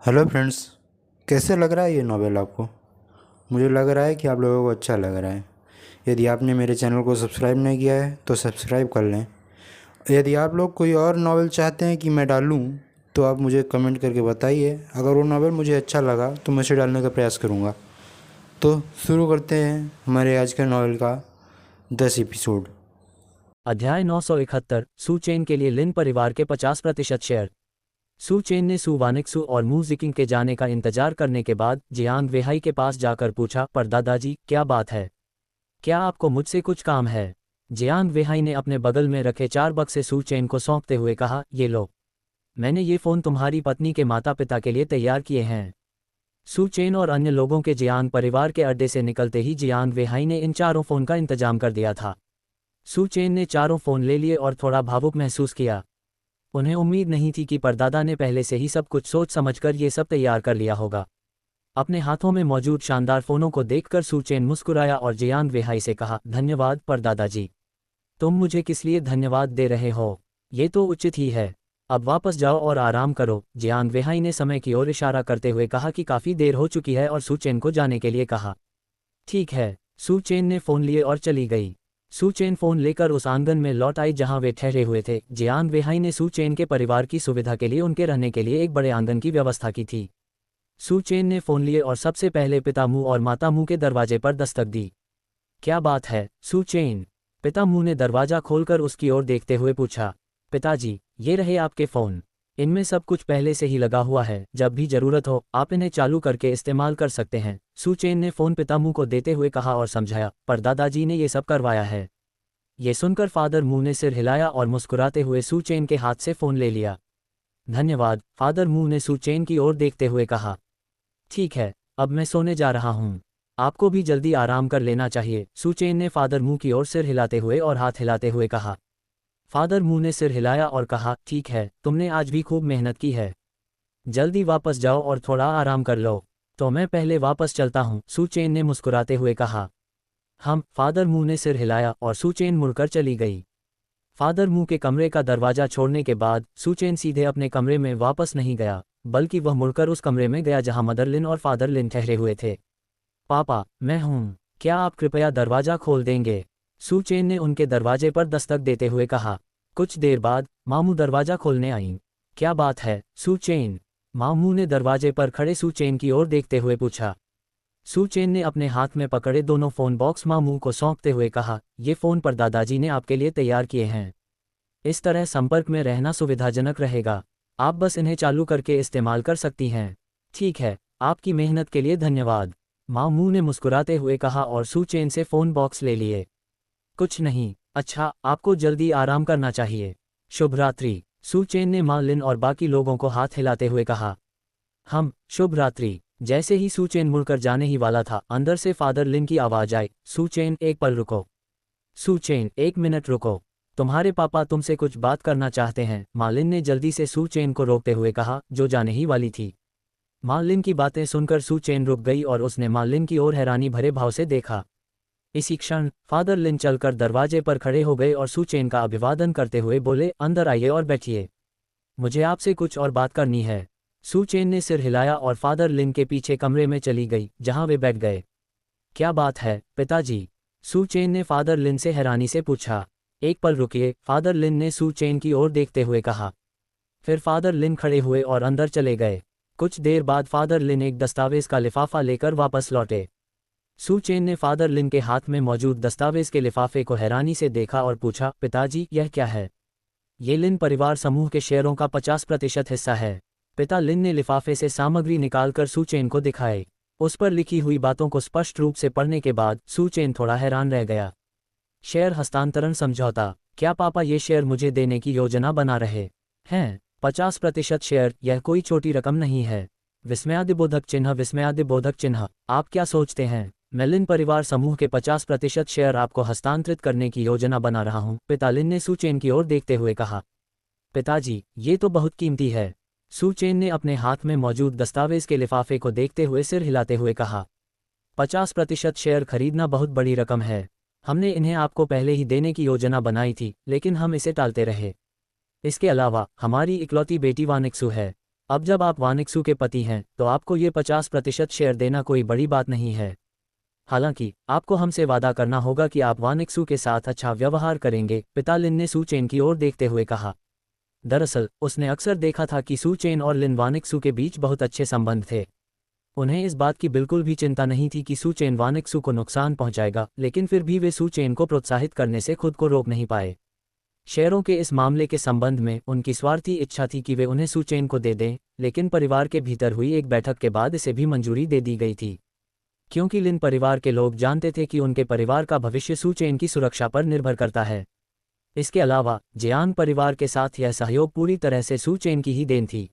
Hello friends. कैसे लग रहा है ये नॉवेल आपको? मुझे लग रहा है कि आप लोगों को अच्छा लग रहा है। यदि आपने मेरे चैनल को सब्सक्राइब नहीं किया है तो सब्सक्राइब कर लें। यदि आप लोग कोई और नॉवेल चाहते हैं कि मैं डालूं तो आप मुझे कमेंट करके बताइए। अगर वो नॉवेल मुझे अच्छा लगा तो मैं उसे डालने का प्रयास करूँगा। तो शुरू करते हैं हमारे आज के नॉवेल का 10 एपिसोड। अध्याय 971 सू चेन के लिए लिन परिवार के 50% शेयर। सू चेन ने सू वानिकसू और मू जिकिंग के जाने का इंतजार करने के बाद जियांग वेहाई के पास जाकर पूछा, पर दादाजी क्या बात है? क्या आपको मुझसे कुछ काम है? जियांग वेहाई ने अपने बगल में रखे 4 बक्से सू चेन को सौंपते हुए कहा, ये लो, मैंने ये फ़ोन तुम्हारी पत्नी के माता पिता के लिए तैयार किए हैं। सू चेन और अन्य लोगों के जियांग परिवार के अड्डे से निकलते ही जियांग वेहाई ने इन चारों फ़ोन का इंतजाम कर दिया था। सू चेन ने चारों फ़ोन ले लिए और थोड़ा भावुक महसूस किया। उन्हें उम्मीद नहीं थी कि परदादा ने पहले से ही सब कुछ सोच समझकर ये सब तैयार कर लिया होगा। अपने हाथों में मौजूद शानदार फ़ोनों को देखकर सू चेन मुस्कुराया और जियांग वेहाई से कहा, धन्यवाद परदादा जी। तुम मुझे किस लिए धन्यवाद दे रहे हो? ये तो उचित ही है। अब वापस जाओ और आराम करो। जियांग वेहाई ने समय की ओर इशारा करते हुए कहा कि काफ़ी देर हो चुकी है और सू चेन को जाने के लिए कहा। ठीक है। सू चेन ने फ़ोन लिए और चली गई। सू चेन फ़ोन लेकर उस आंगन में लौट आई जहां वे ठहरे हुए थे। जियांग वेहाई ने सू चेन के परिवार की सुविधा के लिए उनके रहने के लिए एक बड़े आंगन की व्यवस्था की थी। सू चेन ने फ़ोन लिए और सबसे पहले पिता मू और माता मू के दरवाजे पर दस्तक दी। क्या बात है सू चेन? पिता मू ने दरवाज़ा खोलकर उसकी ओर देखते हुए पूछा। पिताजी, ये रहे आपके फ़ोन। इनमें सब कुछ पहले से ही लगा हुआ है, जब भी ज़रूरत हो आप इन्हें चालू करके इस्तेमाल कर सकते हैं। सू चेन ने फ़ोन पिता मू को देते हुए कहा और समझाया, पर दादाजी ने ये सब करवाया है। ये सुनकर फादर मू ने सिर हिलाया और मुस्कुराते हुए सू चेन के हाथ से फ़ोन ले लिया। धन्यवाद, फादर मू ने सू चेन की ओर देखते हुए कहा। ठीक है, अब मैं सोने जा रहा हूँ। आपको भी जल्दी आराम कर लेना चाहिए। सू चेन ने फादर मू की ओर सिर हिलाते हुए और हाथ हिलाते हुए कहा। फादर मू ने सिर हिलाया और कहा, ठीक है, तुमने आज भी खूब मेहनत की है। जल्दी वापस जाओ और थोड़ा आराम कर लो। तो मैं पहले वापस चलता हूँ, सू चेन ने मुस्कुराते हुए कहा। हम फादर मू ने सिर हिलाया और सू चेन मुड़कर चली गई। फादर मू के कमरे का दरवाजा छोड़ने के बाद सू चेन सीधे अपने कमरे में वापस नहीं गया, बल्कि वह मुड़कर उस कमरे में गया जहां मदर लिन और फादर लिन ठहरे हुए थे। पापा, मैं हूँ, क्या आप कृपया दरवाज़ा खोल देंगे? सू चेन ने उनके दरवाजे पर दस्तक देते हुए कहा। कुछ देर बाद मामू दरवाज़ा खोलने आईं। क्या बात है सू चेन? मामू ने दरवाजे पर खड़े सू चेन की ओर देखते हुए पूछा। सू चेन ने अपने हाथ में पकड़े दोनों फ़ोन बॉक्स मामू को सौंपते हुए कहा, ये फ़ोन पर दादाजी ने आपके लिए तैयार किए हैं। इस तरह संपर्क में रहना सुविधाजनक रहेगा। आप बस इन्हें चालू करके इस्तेमाल कर सकती हैं। ठीक है, आपकी मेहनत के लिए धन्यवाद, मामू ने मुस्कुराते हुए कहा और सू चेन से फ़ोन बॉक्स ले लिए। कुछ नहीं, अच्छा, आपको जल्दी आराम करना चाहिए। शुभ रात्रि, सू चेन ने माँ लिन और बाकी लोगों को हाथ हिलाते हुए कहा। शुभ रात्रि। जैसे ही सू चेन मुड़कर जाने ही वाला था, अंदर से फादर लिन की आवाज़ आई, सू चेन एक पल रुको। सू चेन, 1 मिनट रुको। तुम्हारे पापा तुमसे कुछ बात करना चाहते हैं, माँ लिन ने जल्दी से सू चेन को रोकते हुए कहा, जो जाने ही वाली थी। माँ लिन की बातें सुनकर सू चेन रुक गई और उसने माँ लिन की ओर हैरानी भरे भाव से देखा। इसी क्षण फादर लिन चलकर दरवाजे पर खड़े हो गए और सू चेन का अभिवादन करते हुए बोले, अंदर आइए और बैठिए। मुझे आपसे कुछ और बात करनी है। सू चेन ने सिर हिलाया और फादर लिन के पीछे कमरे में चली गई, जहां वे बैठ गए। क्या बात है पिताजी? सू चेन ने फादर लिन से हैरानी से पूछा। एक पल रुकिए, फादर लिन ने सू चेन की ओर देखते हुए कहा। फिर फादर लिन खड़े हुए और अंदर चले गए। कुछ देर बाद फादर लिन एक दस्तावेज का लिफाफा लेकर वापस लौटे। सू चेन ने फादर लिन के हाथ में मौजूद दस्तावेज के लिफाफे को हैरानी से देखा और पूछा, पिताजी यह क्या है? ये लिन परिवार समूह के शेयरों का 50% हिस्सा है। पिता लिन ने लिफाफे से सामग्री निकालकर सू चेन को दिखाई। उस पर लिखी हुई बातों को स्पष्ट रूप से पढ़ने के बाद सू चेन थोड़ा हैरान रह गया। शेयर हस्तांतरण समझौता, क्या पापा ये शेयर मुझे देने की योजना बना रहे हैं? 50% शेयर, यह कोई छोटी रकम नहीं है। विस्मयादिबोधक चिन्ह, विस्मयादिबोधक चिन्ह। आप क्या सोचते हैं? मैं लिन परिवार समूह के 50% शेयर आपको हस्तांतरित करने की योजना बना रहा हूं, पिता लिन ने सू चेन की ओर देखते हुए कहा। पिताजी, ये तो बहुत कीमती है। सू चेन ने अपने हाथ में मौजूद दस्तावेज के लिफाफे को देखते हुए सिर हिलाते हुए कहा। 50% शेयर खरीदना बहुत बड़ी रकम है। हमने इन्हें आपको पहले ही देने की योजना बनाई थी, लेकिन हम इसे टालते रहे। इसके अलावा हमारी इकलौती बेटी वानिक्सू है। अब जब आप वानिक्सू के पति हैं तो आपको ये 50% शेयर देना कोई बड़ी बात नहीं है। हालांकि आपको हमसे वादा करना होगा कि आप वानिक्सू के साथ अच्छा व्यवहार करेंगे, पिता लिन ने सू चेन की ओर देखते हुए कहा। दरअसल उसने अक्सर देखा था कि सू चेन और लिन वानिक्सू के बीच बहुत अच्छे संबंध थे। उन्हें इस बात की बिल्कुल भी चिंता नहीं थी कि सू चेन वानिक्सू को नुकसान पहुंचाएगा, लेकिन फिर भी वे सू चेन को प्रोत्साहित करने से खुद को रोक नहीं पाए। शेयरों के इस मामले के संबंध में उनकी स्वार्थी इच्छा थी कि वे उन्हें सू चेन को दे दें, लेकिन परिवार के भीतर हुई एक बैठक के बाद इसे भी मंजूरी दे दी गई थी, क्योंकि लिन परिवार के लोग जानते थे कि उनके परिवार का भविष्य सू चेन की सुरक्षा पर निर्भर करता है। इसके अलावा जियांग परिवार के साथ यह सहयोग पूरी तरह से सू चेन की ही देन थी।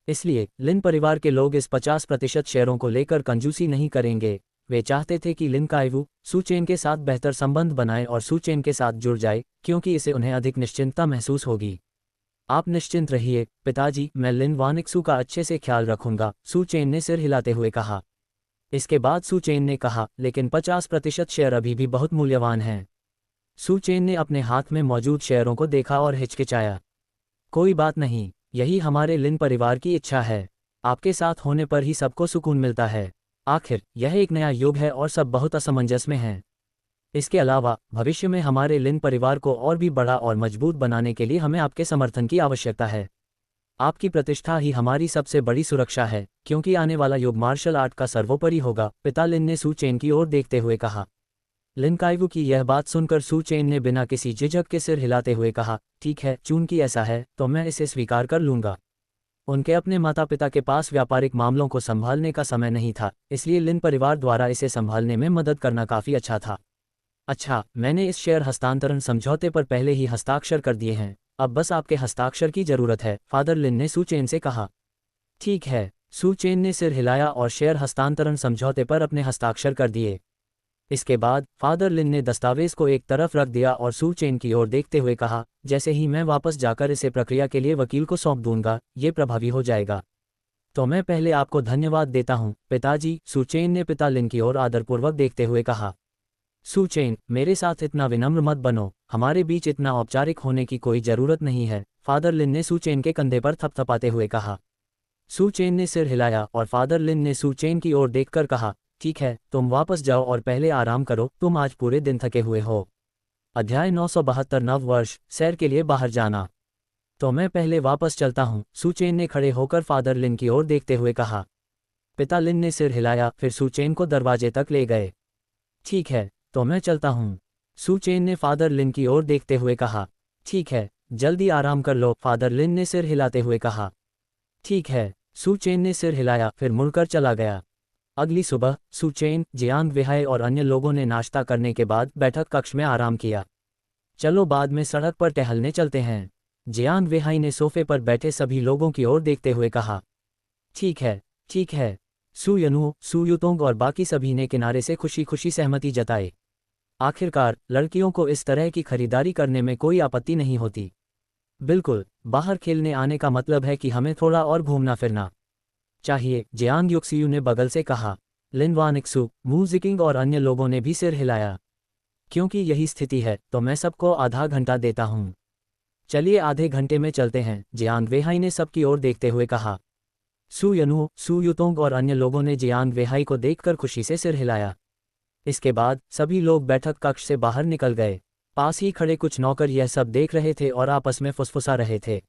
इसलिए लिन परिवार के लोग इस 50% शेयरों को लेकर कंजूसी नहीं करेंगे। वे चाहते थे कि लिन काइवू सू चेन के साथ बेहतर संबंध बनाए और सू चेन के साथ जुड़ जाए, क्योंकि इससे उन्हें अधिक निश्चिंतता महसूस होगी। आप निश्चिंत रहिए पिताजी, मैं लिन वानिक्सू का अच्छे से ख्याल रखूंगा, सू चेन ने सिर हिलाते हुए कहा। इसके बाद सू चेन ने कहा, लेकिन 50% शेयर अभी भी बहुत मूल्यवान हैं। सू चेन ने अपने हाथ में मौजूद शेयरों को देखा और हिचकिचाया। कोई बात नहीं, यही हमारे लिन परिवार की इच्छा है। आपके साथ होने पर ही सबको सुकून मिलता है। आखिर यह एक नया युग है और सब बहुत असमंजस में हैं। इसके अलावा भविष्य में हमारे लिन परिवार को और भी बड़ा और मजबूत बनाने के लिए हमें आपके समर्थन की आवश्यकता है। आपकी प्रतिष्ठा ही हमारी सबसे बड़ी सुरक्षा है, क्योंकि आने वाला युग मार्शल आर्ट का सर्वोपरि होगा, पिता लिन ने सू चेन की ओर देखते हुए कहा। लिन काइवू की यह बात सुनकर सू चेन ने बिना किसी झिझक के सिर हिलाते हुए कहा, ठीक है चूंकि ऐसा है तो मैं इसे स्वीकार कर लूंगा। उनके अपने माता पिता के पास व्यापारिक मामलों को संभालने का समय नहीं था, इसलिए लिन परिवार द्वारा इसे संभालने में मदद करना काफ़ी अच्छा था। अच्छा, मैंने इस शेयर हस्तांतरण समझौते पर पहले ही हस्ताक्षर कर दिए हैं, अब बस आपके हस्ताक्षर की जरूरत है, फादर लिन ने सू चेन से कहा। ठीक है, सू चेन ने सिर हिलाया और शेयर हस्तांतरण समझौते पर अपने हस्ताक्षर कर दिए। इसके बाद फादर लिन ने दस्तावेज को एक तरफ रख दिया और सू चेन की ओर देखते हुए कहा, जैसे ही मैं वापस जाकर इसे प्रक्रिया के लिए वकील को सौंप दूंगा, ये प्रभावी हो जाएगा। तो मैं पहले आपको धन्यवाद देता हूं पिताजी, सू चेन ने पिता लिन की ओर आदरपूर्वक देखते हुए कहा। सू चेन, मेरे साथ इतना विनम्र मत बनो, हमारे बीच इतना औपचारिक होने की कोई जरूरत नहीं है, फादर लिन ने सू चेन के कंधे पर थपथपाते हुए कहा। सू चेन ने सिर हिलाया और फादर लिन ने सू चेन की ओर देखकर कहा, ठीक है, तुम वापस जाओ और पहले आराम करो, तुम आज पूरे दिन थके हुए हो। अध्याय 972 नव वर्ष, सैर के लिए बाहर जाना। तो मैं पहले वापस चलता हूँ, सू चेन ने खड़े होकर फादर लिन की ओर देखते हुए कहा। पिता लिन ने सिर हिलाया, फिर सू चेन को दरवाजे तक ले गए। ठीक है, तो मैं चलता हूँ, सू चेन ने फादर लिन की ओर देखते हुए कहा। ठीक है, जल्दी आराम कर लो, फादर लिन ने सिर हिलाते हुए कहा। ठीक है, सू चेन ने सिर हिलाया, फिर मुड़कर चला गया। अगली सुबह सू चेन, जियांग वेहाई और अन्य लोगों ने नाश्ता करने के बाद बैठक कक्ष में आराम किया। चलो बाद में सड़क पर टहलने चलते हैं, जियांग वेहाई ने सोफे पर बैठे सभी लोगों की ओर देखते हुए कहा। ठीक है, ठीक है, सू यनुओ, सू युतोंग और बाकी सभी ने किनारे से खुशी खुशी सहमति जताई। आखिरकार लड़कियों को इस तरह की खरीदारी करने में कोई आपत्ति नहीं होती। बिल्कुल, बाहर खेलने आने का मतलब है कि हमें थोड़ा और घूमना फिरना चाहिए, जियांग युक्सियू ने बगल से कहा। लिन वानिक्सू, मू जिकिंग और अन्य लोगों ने भी सिर हिलाया। क्योंकि यही स्थिति है तो मैं सबको आधा घंटा देता हूँ। चलिए आधे घंटे में चलते हैं, जियांग वेहाई ने सबकी ओर देखते हुए कहा। सू यनुओ, सू युतोंग और अन्य लोगों ने जियांग वेहाई को देखकर खुशी से सिर हिलाया। इसके बाद सभी लोग बैठक कक्ष से बाहर निकल गए। पास ही खड़े कुछ नौकर यह सब देख रहे थे और आपस में फुसफुसा रहे थे।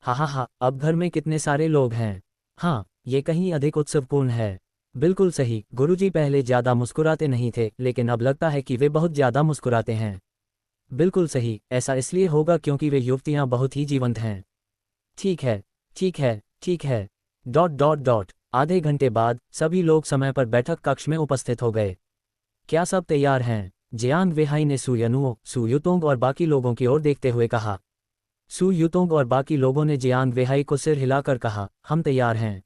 हा, अब घर में कितने सारे लोग हैं। हाँ, ये कहीं अधिक उत्सवपूर्ण है। बिल्कुल सही, गुरुजी पहले ज़्यादा मुस्कुराते नहीं थे, लेकिन अब लगता है कि वे बहुत ज़्यादा मुस्कुराते हैं। बिल्कुल सही, ऐसा इसलिए होगा क्योंकि वे युवतियाँ बहुत ही जीवंत हैं। ठीक है, ठीक है, ठीक है। ... आधे घंटे बाद सभी लोग समय पर बैठक कक्ष में उपस्थित हो गए। क्या सब तैयार हैं? जियांग वेहाई ने सू यनुओ, सू युतोंग और बाकी लोगों की ओर देखते हुए कहा। सू युतोंग और बाकी लोगों ने जियांग वेहाई को सिर हिलाकर कहा, हम तैयार हैं।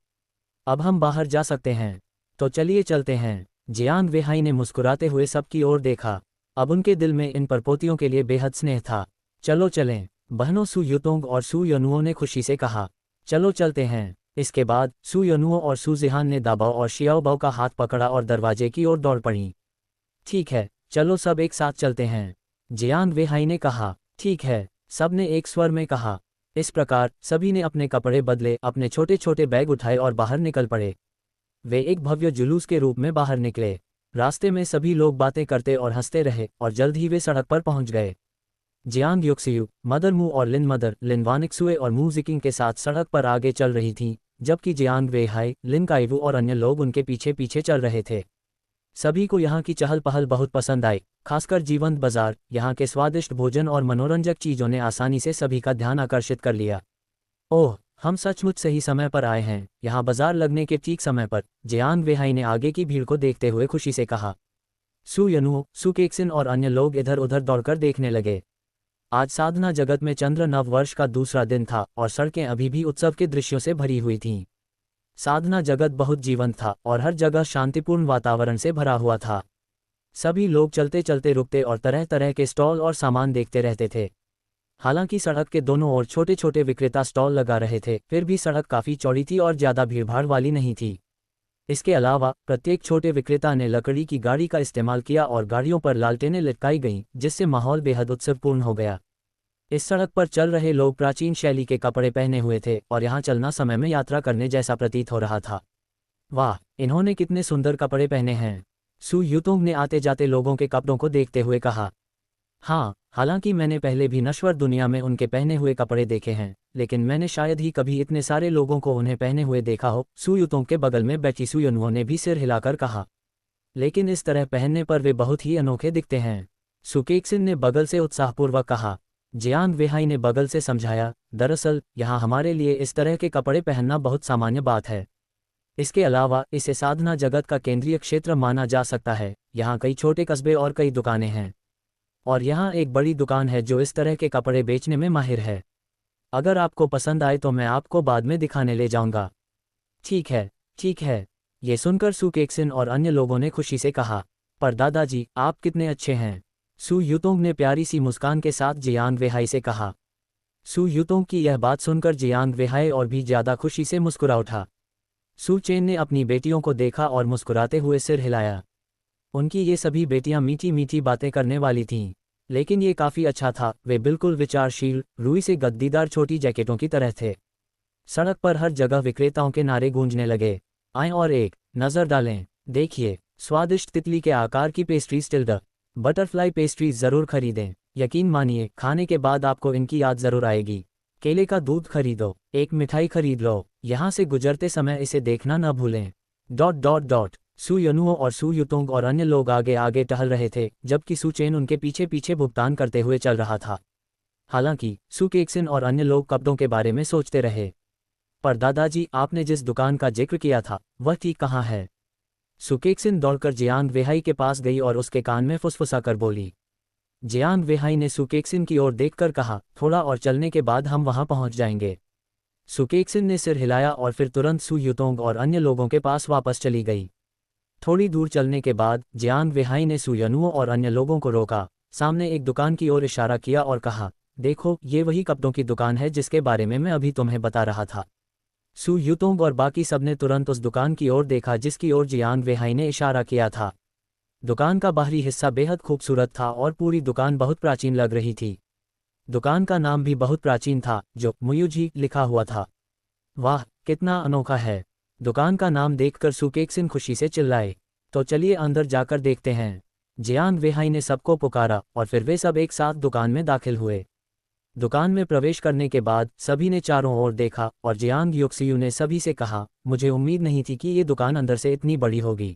अब हम बाहर जा सकते हैं। तो चलिए चलते हैं। जियांग वेहाई ने मुस्कुराते हुए सबकी ओर देखा। अब उनके दिल में इन परपोतियों के लिए बेहद स्नेह था। चलो चलें, बहनों, सू युतोंग और सू यनुओ ने खुशी से कहा। चलो चलते हैं। इसके बाद सू यनुओ और सू जिहान ने दाबाओ और शियाओबाओ का हाथ पकड़ा और दरवाजे की ओर दौड़ पड़ी। ठीक है, चलो सब एक साथ चलते हैं, जियांग वेहाई ने कहा। ठीक है, सब ने एक स्वर में कहा। इस प्रकार सभी ने अपने कपड़े बदले, अपने छोटे छोटे बैग उठाए और बाहर निकल पड़े। वे एक भव्य जुलूस के रूप में बाहर निकले। रास्ते में सभी लोग बातें करते और हंसते रहे और जल्द ही वे सड़क पर पहुंच गए। जियांग युक्सियु, मदर मू और लिन वानिक्सुए और मू जिकिंग के साथ सड़क पर आगे चल रही थीं, जबकि जियांग वेहाई, लिन काइवू और अन्य लोग उनके पीछे पीछे चल रहे थे। सभी को यहाँ की चहल पहल बहुत पसंद आई, खासकर जीवंत बाजार। यहाँ के स्वादिष्ट भोजन और मनोरंजक चीज़ों ने आसानी से सभी का ध्यान आकर्षित कर लिया। ओह, हम सचमुच सही समय पर आए हैं, यहाँ बाजार लगने के ठीक समय पर, जियांग वेहाई ने आगे की भीड़ को देखते हुए खुशी से कहा। सू यनुओ, सू केक्सिन और अन्य लोग इधर उधर दौड़कर देखने लगे। आज साधना जगत में चंद्र नव वर्ष का दूसरा दिन था और सड़कें अभी भी उत्सव के दृश्यों से भरी हुई थीं। साधना जगत बहुत जीवंत था और हर जगह शांतिपूर्ण वातावरण से भरा हुआ था। सभी लोग चलते चलते रुकते और तरह तरह के स्टॉल और सामान देखते रहते थे। हालांकि सड़क के दोनों ओर छोटे छोटे विक्रेता स्टॉल लगा रहे थे, फिर भी सड़क काफ़ी चौड़ी थी और ज़्यादा भीड़भाड़ वाली नहीं थी। इसके अलावा प्रत्येक छोटे विक्रेता ने लकड़ी की गाड़ी का इस्तेमाल किया और गाड़ियों पर लालटेनें लटकाई गईं, जिससे माहौल बेहद उत्सवपूर्ण हो गया। इस सड़क पर चल रहे लोग प्राचीन शैली के कपड़े पहने हुए थे और यहाँ चलना समय में यात्रा करने जैसा प्रतीत हो रहा था। वाह, इन्होंने कितने सुंदर कपड़े पहने हैं, सू युतोंग ने आते जाते लोगों के कपड़ों को देखते हुए कहा। हाँ, हालांकि मैंने पहले भी नश्वर दुनिया में उनके पहने हुए कपड़े देखे हैं, लेकिन मैंने शायद ही कभी इतने सारे लोगों को उन्हें पहने हुए देखा हो, सू युतोंग के बगल में बैठी सू यनुओ ने भी सिर हिलाकर कहा। लेकिन इस तरह पहनने पर वे बहुत ही अनोखे दिखते हैं, सू केक्सिन ने बगल से उत्साहपूर्वक कहा। जियांग वेहाई ने बगल से समझाया, दरअसल यहाँ हमारे लिए इस तरह के कपड़े पहनना बहुत सामान्य बात है। इसके अलावा इसे साधना जगत का केंद्रीय क्षेत्र माना जा सकता है। यहाँ कई छोटे कस्बे और कई दुकानें हैं, और यहाँ एक बड़ी दुकान है जो इस तरह के कपड़े बेचने में माहिर है। अगर आपको पसंद आए तो मैं आपको बाद में दिखाने ले जाऊँगा। ठीक है, ठीक है, ये सुनकर सू केक्सिन और अन्य लोगों ने खुशी से कहा। पर दादाजी, आप कितने अच्छे हैं, सू युतोंग ने प्यारी सी मुस्कान के साथ जियांग वेहाई से कहा। सू युतोंग की यह बात सुनकर जियांग वेहाई और भी ज़्यादा खुशी से मुस्कुरा उठा। सू चेन ने अपनी बेटियों को देखा और मुस्कुराते हुए सिर हिलाया। उनकी ये सभी बेटियां मीठी मीठी बातें करने वाली थीं, लेकिन ये काफ़ी अच्छा था। वे बिल्कुल विचारशील, रुई से गद्दीदार छोटी जैकेटों की तरह थे। सड़क पर हर जगह विक्रेताओं के नारे गूंजने लगे। आएं और एक नज़र डालें, देखिए, स्वादिष्ट तितली के आकार की पेस्ट्री स्टिल्ड बटरफ्लाई पेस्ट्रीज ज़रूर खरीदें। यकीन मानिए, खाने के बाद आपको इनकी याद ज़रूर आएगी। केले का दूध खरीदो, एक मिठाई खरीद लो, यहाँ से गुजरते समय इसे देखना न भूलें। सू यनुओ और सू युतोंग और अन्य लोग आगे आगे टहल रहे थे, जबकि सू चेन उनके पीछे पीछे भुगतान करते हुए चल रहा था। हालांकि सू केक्सिन और अन्य लोग कपड़ों के बारे में सोचते रहे। पर दादाजी, आपने जिस दुकान का जिक्र किया था वह ठीक कहाँ है, सू केक्सिन दौड़कर जियांग वेहाई के पास गई और उसके कान में फुसफुसा कर बोली। जियांग वेहाई ने सू केक्सिन की ओर देखकर कहा, थोड़ा और चलने के बाद हम वहां पहुंच जाएंगे। सू केक्सिन ने सिर हिलाया और फिर तुरंत सू युतोंग और अन्य लोगों के पास वापस चली गई। थोड़ी दूर चलने के बाद जियांग वेहाई ने सू यनुओ और अन्य लोगों को रोका, सामने एक दुकान की ओर इशारा किया और कहा, देखो, ये वही कपड़ों की दुकान है जिसके बारे में मैं अभी तुम्हें बता रहा था। सू युतोंग और बाकी सबने तुरंत उस दुकान की ओर देखा जिसकी ओर जियांग वेहाई ने इशारा किया था। दुकान का बाहरी हिस्सा बेहद खूबसूरत था और पूरी दुकान बहुत प्राचीन लग रही थी। दुकान का नाम भी बहुत प्राचीन था, जो मुयुजी लिखा हुआ था। वाह, कितना अनोखा है, दुकान का नाम देखकर सू केक्सिन खुशी से चिल्लाए। तो चलिए अंदर जाकर देखते हैं, जियांग वेहाई ने सबको पुकारा और फिर वे सब एक साथ दुकान में दाखिल हुए। दुकान में प्रवेश करने के बाद सभी ने चारों ओर देखा और जियांग युक्सियू ने सभी से कहा, मुझे उम्मीद नहीं थी कि ये दुकान अंदर से इतनी बड़ी होगी।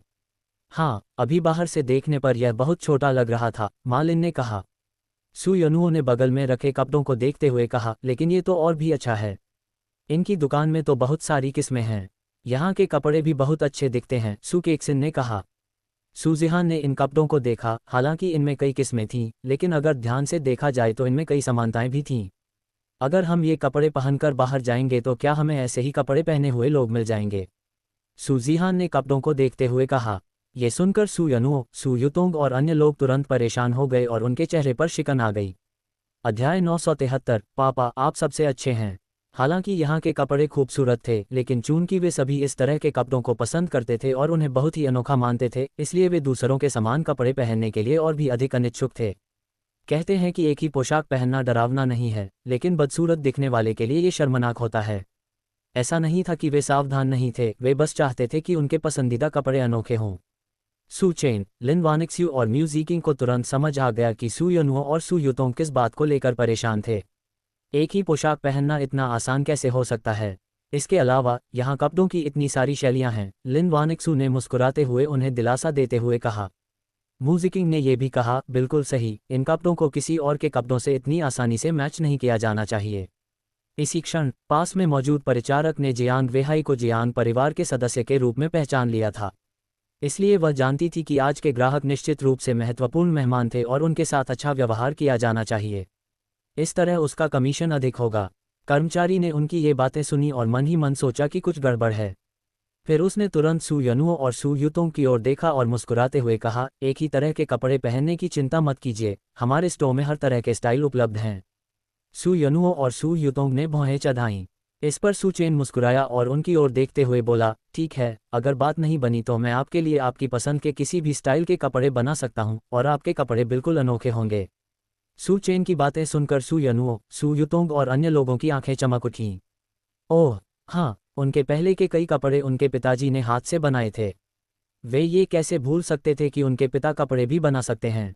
हाँ, अभी बाहर से देखने पर यह बहुत छोटा लग रहा था, मालिन ने कहा। सू यनुओ ने बगल में रखे कपड़ों को देखते हुए कहा, लेकिन ये तो और भी अच्छा है। इनकी दुकान में तो बहुत सारी किस्में हैं, यहाँ के कपड़े भी बहुत अच्छे दिखते हैं, सू केक्सिन ने कहा। सू जिहान ने इन कपड़ों को देखा, हालांकि इनमें कई किस्में थीं, लेकिन अगर ध्यान से देखा जाए तो इनमें कई समानताएं भी थीं। अगर हम ये कपड़े पहनकर बाहर जाएंगे तो क्या हमें ऐसे ही कपड़े पहने हुए लोग मिल जाएंगे, सू जिहान ने कपड़ों को देखते हुए कहा। ये सुनकर सू यनुओ, सू युतोंग और अन्य लोग तुरंत परेशान हो गए और उनके चेहरे पर शिकन आ गई। अध्याय 973। पापा, आप सबसे अच्छे हैं। हालांकि यहाँ के कपड़े खूबसूरत थे, लेकिन चूंकि वे सभी इस तरह के कपड़ों को पसंद करते थे और उन्हें बहुत ही अनोखा मानते थे, इसलिए वे दूसरों के समान कपड़े पहनने के लिए और भी अधिक अनिच्छुक थे। कहते हैं कि एक ही पोशाक पहनना डरावना नहीं है, लेकिन बदसूरत दिखने वाले के लिए ये शर्मनाक होता है। ऐसा नहीं था कि वे सावधान नहीं थे, वे बस चाहते थे कि उनके पसंदीदा कपड़े अनोखे हों। सू चेन, लिन वानिक्सयू और म्यू ज़िकिंग को तुरंत समझ आ गया कि सू यनुओ और सू युतोंग किस बात को लेकर परेशान थे। एक ही पोशाक पहनना इतना आसान कैसे हो सकता है? इसके अलावा यहाँ कपड़ों की इतनी सारी शैलियाँ हैं। लिन वानिक्सू ने मुस्कुराते हुए उन्हें दिलासा देते हुए कहा। मू ज़िकिंग ने यह भी कहा, बिल्कुल सही, इन कपड़ों को किसी और के कपड़ों से इतनी आसानी से मैच नहीं किया जाना चाहिए। इसी क्षण पास में मौजूद परिचारक ने जियांग वेहाई को जियांग परिवार के सदस्य के रूप में पहचान लिया था। इसलिए वह जानती थी कि आज के ग्राहक निश्चित रूप से महत्वपूर्ण मेहमान थे और उनके साथ अच्छा व्यवहार किया जाना चाहिए। इस तरह उसका कमीशन अधिक होगा। कर्मचारी ने उनकी ये बातें सुनी और मन ही मन सोचा कि कुछ गड़बड़ है। फिर उसने तुरंत सू यनुओ और सू युतोंग की ओर देखा और मुस्कुराते हुए कहा, एक ही तरह के कपड़े पहनने की चिंता मत कीजिए, हमारे स्टोर में हर तरह के स्टाइल उपलब्ध हैं। सू यनुओ और सू युतोंग ने भौहें चढ़ाईं। इस पर सू चेन मुस्कुराया और उनकी ओर देखते हुए बोला, ठीक है, अगर बात नहीं बनी तो मैं आपके लिए आपकी पसंद के किसी भी स्टाइल के कपड़े बना सकता हूं और आपके कपड़े बिल्कुल अनोखे होंगे। सू चेन की बातें सुनकर सू यनुओ, सू युतोंग और अन्य लोगों की आंखें चमक उठीं। ओह हाँ, उनके पहले के कई कपड़े उनके पिताजी ने हाथ से बनाए थे। वे ये कैसे भूल सकते थे कि उनके पिता कपड़े भी बना सकते हैं?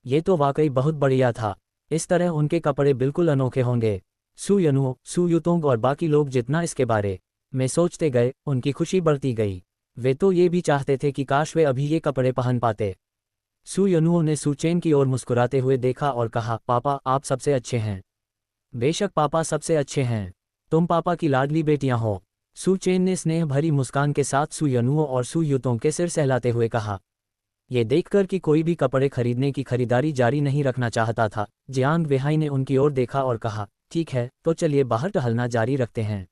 ये तो वाकई बहुत बढ़िया था। इस तरह उनके कपड़े बिल्कुल अनोखे होंगे। सू यनुओ, सू युतोंग और बाकी लोग जितना इसके बारे में सोचते गए, उनकी खुशी बढ़ती गई। वे तो ये भी चाहते थे कि काश वे अभी ये कपड़े पहन पाते। सू यनुओ ने सू चेन की ओर मुस्कुराते हुए देखा और कहा, पापा आप सबसे अच्छे हैं। बेशक पापा सबसे अच्छे हैं, तुम पापा की लाडली बेटियां हो। सू चेन ने स्नेह भरी मुस्कान के साथ सू यनुओ और सू युतोंग के सिर सहलाते हुए कहा। ये देखकर कि कोई भी कपड़े खरीदने की खरीदारी जारी नहीं रखना चाहता था, जियांग वेहाई ने उनकी ओर देखा और कहा, ठीक है, तो चलिए बाहर टहलना जारी रखते हैं।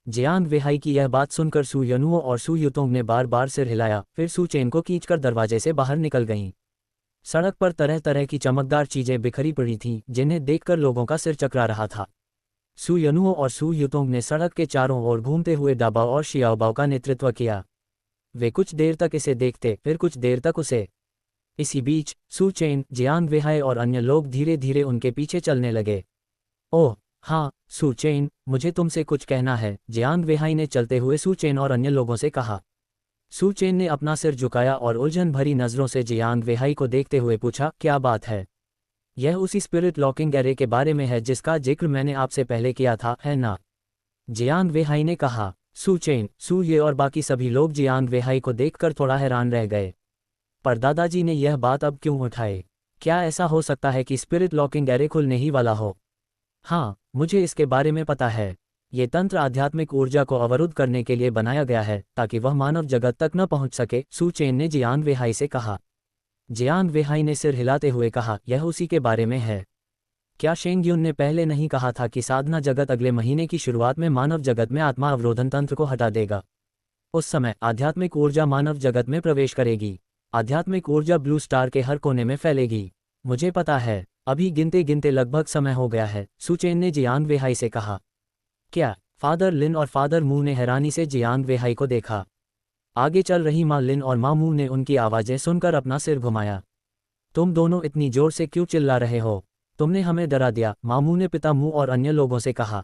जियांग वेहाई की यह बात सुनकर सू यनुओ और सू युतोंग ने बार बार सिर हिलाया, फिर सू चेन को खींचकर दरवाजे से बाहर निकल गईं। सड़क पर तरह तरह की चमकदार चीजें बिखरी पड़ी थीं, जिन्हें देखकर लोगों का सिर चकरा रहा था। सू यनुओ और सू युतोंग ने सड़क के चारों ओर घूमते हुए डाबाओ और शियाओबाओ का नेतृत्व किया। वे कुछ देर तक इसे देखते, फिर कुछ देर तक उसे। इसी बीच सू चेन, जियांग वेहाई और अन्य लोग धीरे धीरे उनके पीछे चलने लगे। ओह हाँ सू चेन, मुझे तुमसे कुछ कहना है, जियांग वेहाई ने चलते हुए सू चेन और अन्य लोगों से कहा। सू चेन ने अपना सिर झुकाया और उलझन भरी नज़रों से जियांग वेहाई को देखते हुए पूछा, क्या बात है? यह उसी स्पिरिट लॉकिंग एरे के बारे में है जिसका जिक्र मैंने आपसे पहले किया था, है ना? जियांग वेहाई ने कहा। सू चेन, सू ये और बाकी सभी लोग जियांग वेहाई को देखकर थोड़ा हैरान रह गए। पर दादाजी ने यह बात अब क्यों उठाई? क्या ऐसा हो सकता है कि स्पिरिट लॉकिंग एरे खुलने ही वाला हो? हाँ, मुझे इसके बारे में पता है। ये तंत्र आध्यात्मिक ऊर्जा को अवरुद्ध करने के लिए बनाया गया है, ताकि वह मानव जगत तक न पहुंच सके, सू चेन ने जियांग वेहाई से कहा। जियांग वेहाई ने सिर हिलाते हुए कहा, यह उसी के बारे में है। क्या शेंग युन ने पहले नहीं कहा था कि साधना जगत अगले महीने की शुरुआत में मानव जगत में आत्मा अवरोधन तंत्र को हटा देगा? उस समय आध्यात्मिक ऊर्जा मानव जगत में प्रवेश करेगी। आध्यात्मिक ऊर्जा ब्लू स्टार के हर कोने में फैलेगी। मुझे पता है, अभी गिनते गिनते लगभग समय हो गया है, सू चेन ने जियांग वेहाई से कहा। क्या? फादर लिन और फादर मू ने हैरानी से जियांग वेहाई को देखा। आगे चल रही माँ लिन और माँ मू ने उनकी आवाज़ें सुनकर अपना सिर घुमाया। तुम दोनों इतनी जोर से क्यों चिल्ला रहे हो? तुमने हमें डरा दिया, मामू ने पिता मू और अन्य लोगों से कहा।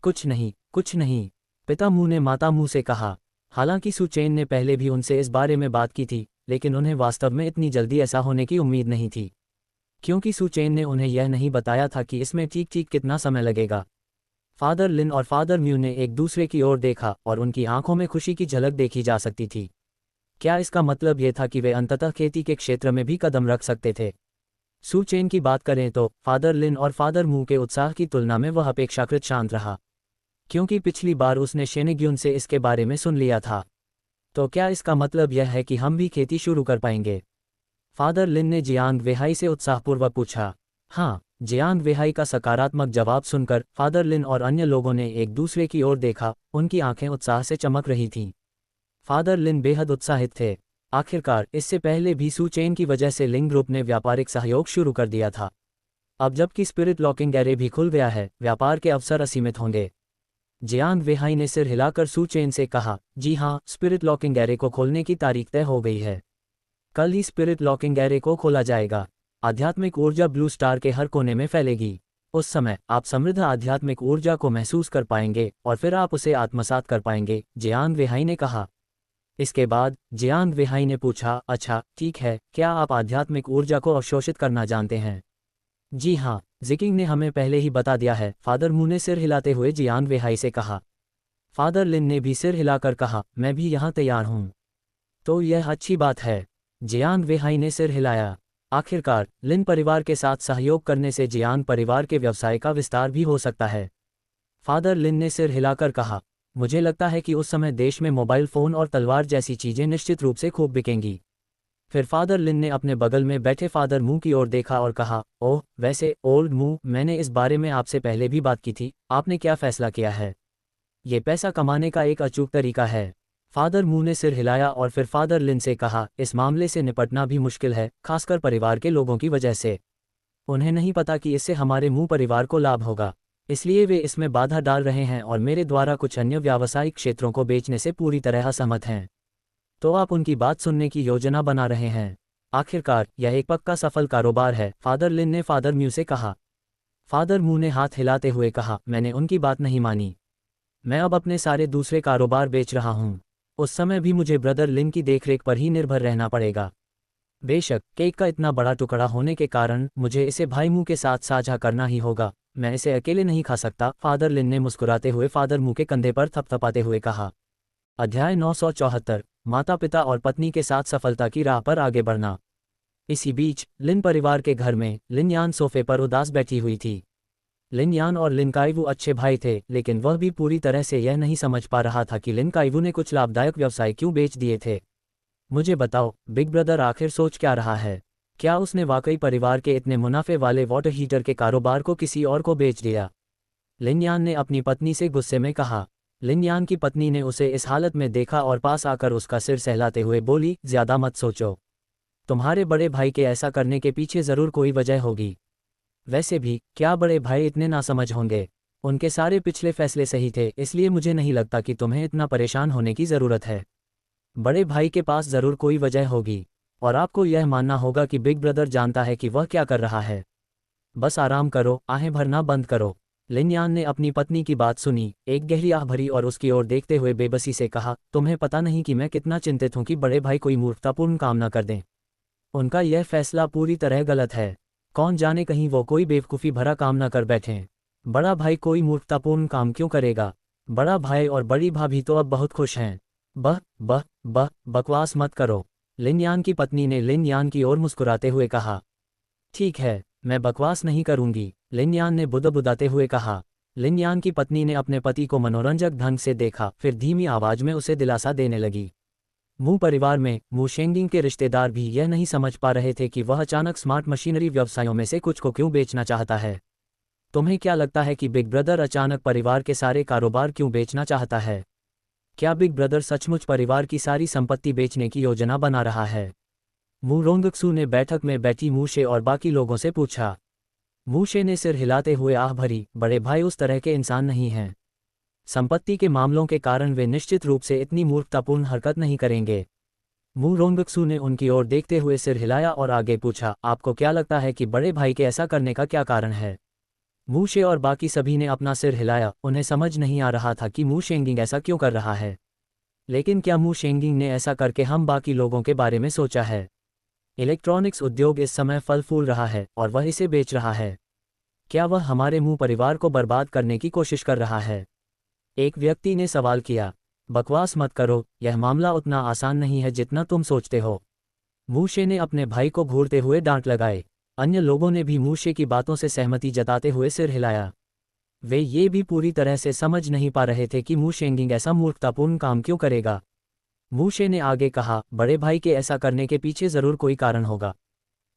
कुछ नहीं, कुछ नहीं, पिता मू ने माता मू से कहा। हालांकि सू चेन ने पहले भी उनसे इस बारे में बात की थी, लेकिन उन्हें वास्तव में इतनी जल्दी ऐसा होने की उम्मीद नहीं थी, क्योंकि सू चेन ने उन्हें यह नहीं बताया था कि इसमें ठीक ठीक कितना समय लगेगा। फादर लिन और फादर म्यू ने एक दूसरे की ओर देखा और उनकी आंखों में खुशी की झलक देखी जा सकती थी। क्या इसका मतलब यह था कि वे अंततः खेती के क्षेत्र में भी कदम रख सकते थे? सू चेन की बात करें तो फादर लिन और फादर मू के उत्साह की तुलना में वह अपेक्षाकृत शांत रहा, क्योंकि पिछली बार उसने शेनेग्युन से इसके बारे में सुन लिया था। तो क्या इसका मतलब यह है कि हम भी खेती शुरू कर पाएंगे? फादर लिन ने जियांग वेहाई से उत्साहपूर्वक पूछा। हाँ, जियांग वेहाई का सकारात्मक जवाब सुनकर फादर लिन और अन्य लोगों ने एक दूसरे की ओर देखा, उनकी आंखें उत्साह से चमक रही थीं। फादर लिन बेहद उत्साहित थे। आखिरकार इससे पहले भी सू चेन की वजह से लिंग ग्रुप ने व्यापारिक सहयोग शुरू कर दिया था। अब जबकि स्पिरिट लॉकिंग एरे भी खुल गया है, व्यापार के अवसर असीमित होंगे। जियांग वेहाई ने सिर हिलाकर सू चेन से कहा, जी हाँ, स्पिरिट लॉकिंग एरे को खोलने की तारीख तय हो गई है। कल ही स्पिरिट लॉकिंग एरे को खोला जाएगा। आध्यात्मिक ऊर्जा ब्लू स्टार के हर कोने में फैलेगी। उस समय आप समृद्ध आध्यात्मिक ऊर्जा को महसूस कर पाएंगे और फिर आप उसे आत्मसात कर पाएंगे, जियांग वेहाई ने कहा। इसके बाद जियांग वेहाई ने पूछा, अच्छा ठीक है, क्या आप आध्यात्मिक ऊर्जा को अवशोषित करना जानते हैं? जी हाँ, जिकिंग ने हमें पहले ही बता दिया है, फादर मू ने सिर हिलाते हुए जियांग वेहाई से कहा। फादर लिन ने भी सिर हिलाकर कहा, मैं भी यहाँ तैयार हूँ। तो यह अच्छी बात है। जियांग वेहाई ने सिर हिलाया। आखिरकार लिन परिवार के साथ सहयोग करने से जियांग परिवार के व्यवसाय का विस्तार भी हो सकता है। फादर लिन ने सिर हिलाकर कहा, मुझे लगता है कि उस समय देश में मोबाइल फ़ोन और तलवार जैसी चीज़ें निश्चित रूप से खूब बिकेंगी। फिर फादर लिन ने अपने बगल में बैठे फादर मू की ओर देखा और कहा, ओह वैसे ओल्ड मू, मैंने इस बारे में आपसे पहले भी बात की थी, आपने क्या फैसला किया है? ये पैसा कमाने का एक अचूक तरीका है। फादर मू ने सिर हिलाया और फिर फादर लिन से कहा, इस मामले से निपटना भी मुश्किल है, खासकर परिवार के लोगों की वजह से। उन्हें नहीं पता कि इससे हमारे मू परिवार को लाभ होगा, इसलिए वे इसमें बाधा डाल रहे हैं और मेरे द्वारा कुछ अन्य व्यावसायिक क्षेत्रों को बेचने से पूरी तरह असहमत हैं। तो आप उनकी बात सुनने की योजना बना रहे हैं। आखिरकार यह एक पक्का सफल कारोबार है, फादर लिन ने फादर म्यू से कहा। फादर मू ने हाथ हिलाते हुए कहा, मैंने उनकी बात नहीं मानी। मैं अब अपने सारे दूसरे कारोबार बेच रहा हूँ। उस समय भी मुझे ब्रदर लिन की देखरेख पर ही निर्भर रहना पड़ेगा। बेशक केक का इतना बड़ा टुकड़ा होने के कारण मुझे इसे भाई मू के साथ साझा करना ही होगा, मैं इसे अकेले नहीं खा सकता, फादर लिन ने मुस्कुराते हुए फादर मू के कंधे पर थपथपाते हुए कहा। अध्याय 974, माता पिता और पत्नी के साथ सफलता की राह पर आगे बढ़ना। इसी बीच लिन परिवार के घर में लिन यान सोफे पर उदास बैठी हुई थी। लिन यान और लिन काइवू अच्छे भाई थे, लेकिन वह भी पूरी तरह से यह नहीं समझ पा रहा था कि लिन काइवू ने कुछ लाभदायक व्यवसाय क्यों बेच दिए थे। मुझे बताओ, बिग ब्रदर आखिर सोच क्या रहा है? क्या उसने वाकई परिवार के इतने मुनाफे वाले वाटर हीटर के कारोबार को किसी और को बेच दिया? लिन यान ने अपनी पत्नी से गुस्से में कहा। लिन यान की पत्नी ने उसे इस हालत में देखा और पास आकर उसका सिर सहलाते हुए बोली, ज्यादा मत सोचो, तुम्हारे बड़े भाई के ऐसा करने के पीछे जरूर कोई वजह होगी। वैसे भी क्या बड़े भाई इतने नासमझ होंगे? उनके सारे पिछले फैसले सही थे, इसलिए मुझे नहीं लगता कि तुम्हें इतना परेशान होने की ज़रूरत है। बड़े भाई के पास ज़रूर कोई वजह होगी और आपको यह मानना होगा कि बिग ब्रदर जानता है कि वह क्या कर रहा है। बस आराम करो, आहें भरना बंद करो। लिन यान ने अपनी पत्नी की बात सुनी, एक गहरी आह भरी और उसकी ओर देखते हुए बेबसी से कहा, तुम्हें पता नहीं कि मैं कितना चिंतित हूं कि बड़े भाई कोई मूर्खतापूर्ण काम न कर दें। उनका यह फैसला पूरी तरह गलत है। कौन जाने कहीं वो कोई बेवकूफ़ी भरा काम न कर बैठें। बड़ा भाई कोई मूर्खतापूर्ण काम क्यों करेगा? बड़ा भाई और बड़ी भाभी तो अब बहुत खुश हैं। बकवास मत करो। लिन यान की पत्नी ने लिन यान की ओर मुस्कुराते हुए कहा। ठीक है, मैं बकवास नहीं करूंगी, लिन यान ने बुदबुदाते हुए कहा। लिन यान की पत्नी ने अपने पति को मनोरंजक ढंग से देखा, फिर धीमी आवाज में उसे दिलासा देने लगी। मू परिवार में मू शेंगिंग के रिश्तेदार भी यह नहीं समझ पा रहे थे कि वह अचानक स्मार्ट मशीनरी व्यवसायों में से कुछ को क्यों बेचना चाहता है। तुम्हें क्या लगता है कि बिग ब्रदर अचानक परिवार के सारे कारोबार क्यों बेचना चाहता है? क्या बिग ब्रदर सचमुच परिवार की सारी संपत्ति बेचने की योजना बना रहा है? मू रोंगक्सू ने बैठक में बैठी मूशे और बाकी लोगों से पूछा। मूशे ने सिर हिलाते हुए आह भरी, बड़े भाई उस तरह के इंसान नहीं हैं। संपत्ति के मामलों के कारण वे निश्चित रूप से इतनी मूर्खतापूर्ण हरकत नहीं करेंगे। मू रोंगक्सू ने उनकी ओर देखते हुए सिर हिलाया और आगे पूछा, आपको क्या लगता है कि बड़े भाई के ऐसा करने का क्या कारण है? मूशे और बाकी सभी ने अपना सिर हिलाया, उन्हें समझ नहीं आ रहा था कि मू शेंगिंग ऐसा क्यों कर रहा है। लेकिन क्या मू शेंगिंग ने ऐसा करके हम बाकी लोगों के बारे में सोचा है? इलेक्ट्रॉनिक्स उद्योग इस समय फल फूल रहा है और वह इसे बेच रहा है। क्या वह हमारे मू परिवार को बर्बाद करने की कोशिश कर रहा है? एक व्यक्ति ने सवाल किया। बकवास मत करो, यह मामला उतना आसान नहीं है जितना तुम सोचते हो। मूशे ने अपने भाई को घूरते हुए डांट लगाए। अन्य लोगों ने भी मूशे की बातों से सहमति जताते हुए सिर हिलाया। वे ये भी पूरी तरह से समझ नहीं पा रहे थे कि मू शेंगिंग ऐसा मूर्खतापूर्ण काम क्यों करेगा। मूशे ने आगे कहा, बड़े भाई के ऐसा करने के पीछे जरूर कोई कारण होगा।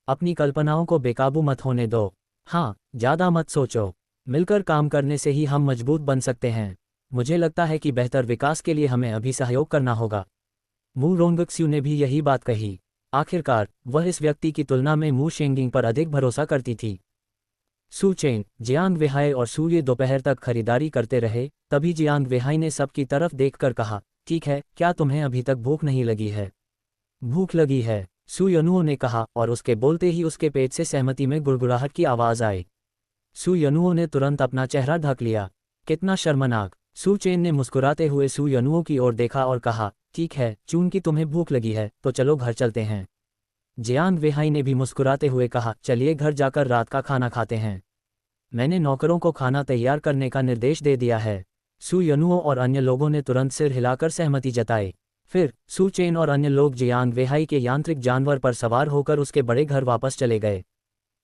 अपनी कल्पनाओं को बेकाबू मत होने दो। हाँ, ज़्यादा मत सोचो। मिलकर काम करने से ही हम मजबूत बन सकते हैं। मुझे लगता है कि बेहतर विकास के लिए हमें अभी सहयोग करना होगा। मू रोंगक्स्यू ने भी यही बात कही। आखिरकार वह इस व्यक्ति की तुलना में मू शेंगिंग पर अधिक भरोसा करती थी। सू चेन, जियांग वेहाई और सू ये दोपहर तक खरीदारी करते रहे। तभी जियांग वेहाई ने सबकी तरफ देखकर कहा, ठीक है, क्या तुम्हें अभी तक भूख नहीं लगी है? भूख लगी है, सू यनुओ ने कहा, और उसके बोलते ही उसके पेट से सहमति में गुड़गुड़ाहट की आवाज़ आई। सू यनुओ ने तुरंत अपना चेहरा ढक लिया। कितना शर्मनाक। सू चेन ने मुस्कुराते हुए सू यनुओ की ओर देखा और कहा, ठीक है चून की तुम्हें भूख लगी है तो चलो घर चलते हैं। जियांग वेहाई ने भी मुस्कुराते हुए कहा, चलिए घर जाकर रात का खाना खाते हैं। मैंने नौकरों को खाना तैयार करने का निर्देश दे दिया है। सू यनुओ और अन्य लोगों ने तुरंत सिर हिलाकर सहमति जताई। फिर सू चेन और अन्य लोग जियांग वेहाई के यांत्रिक जानवर पर सवार होकर उसके बड़े घर वापस चले गए।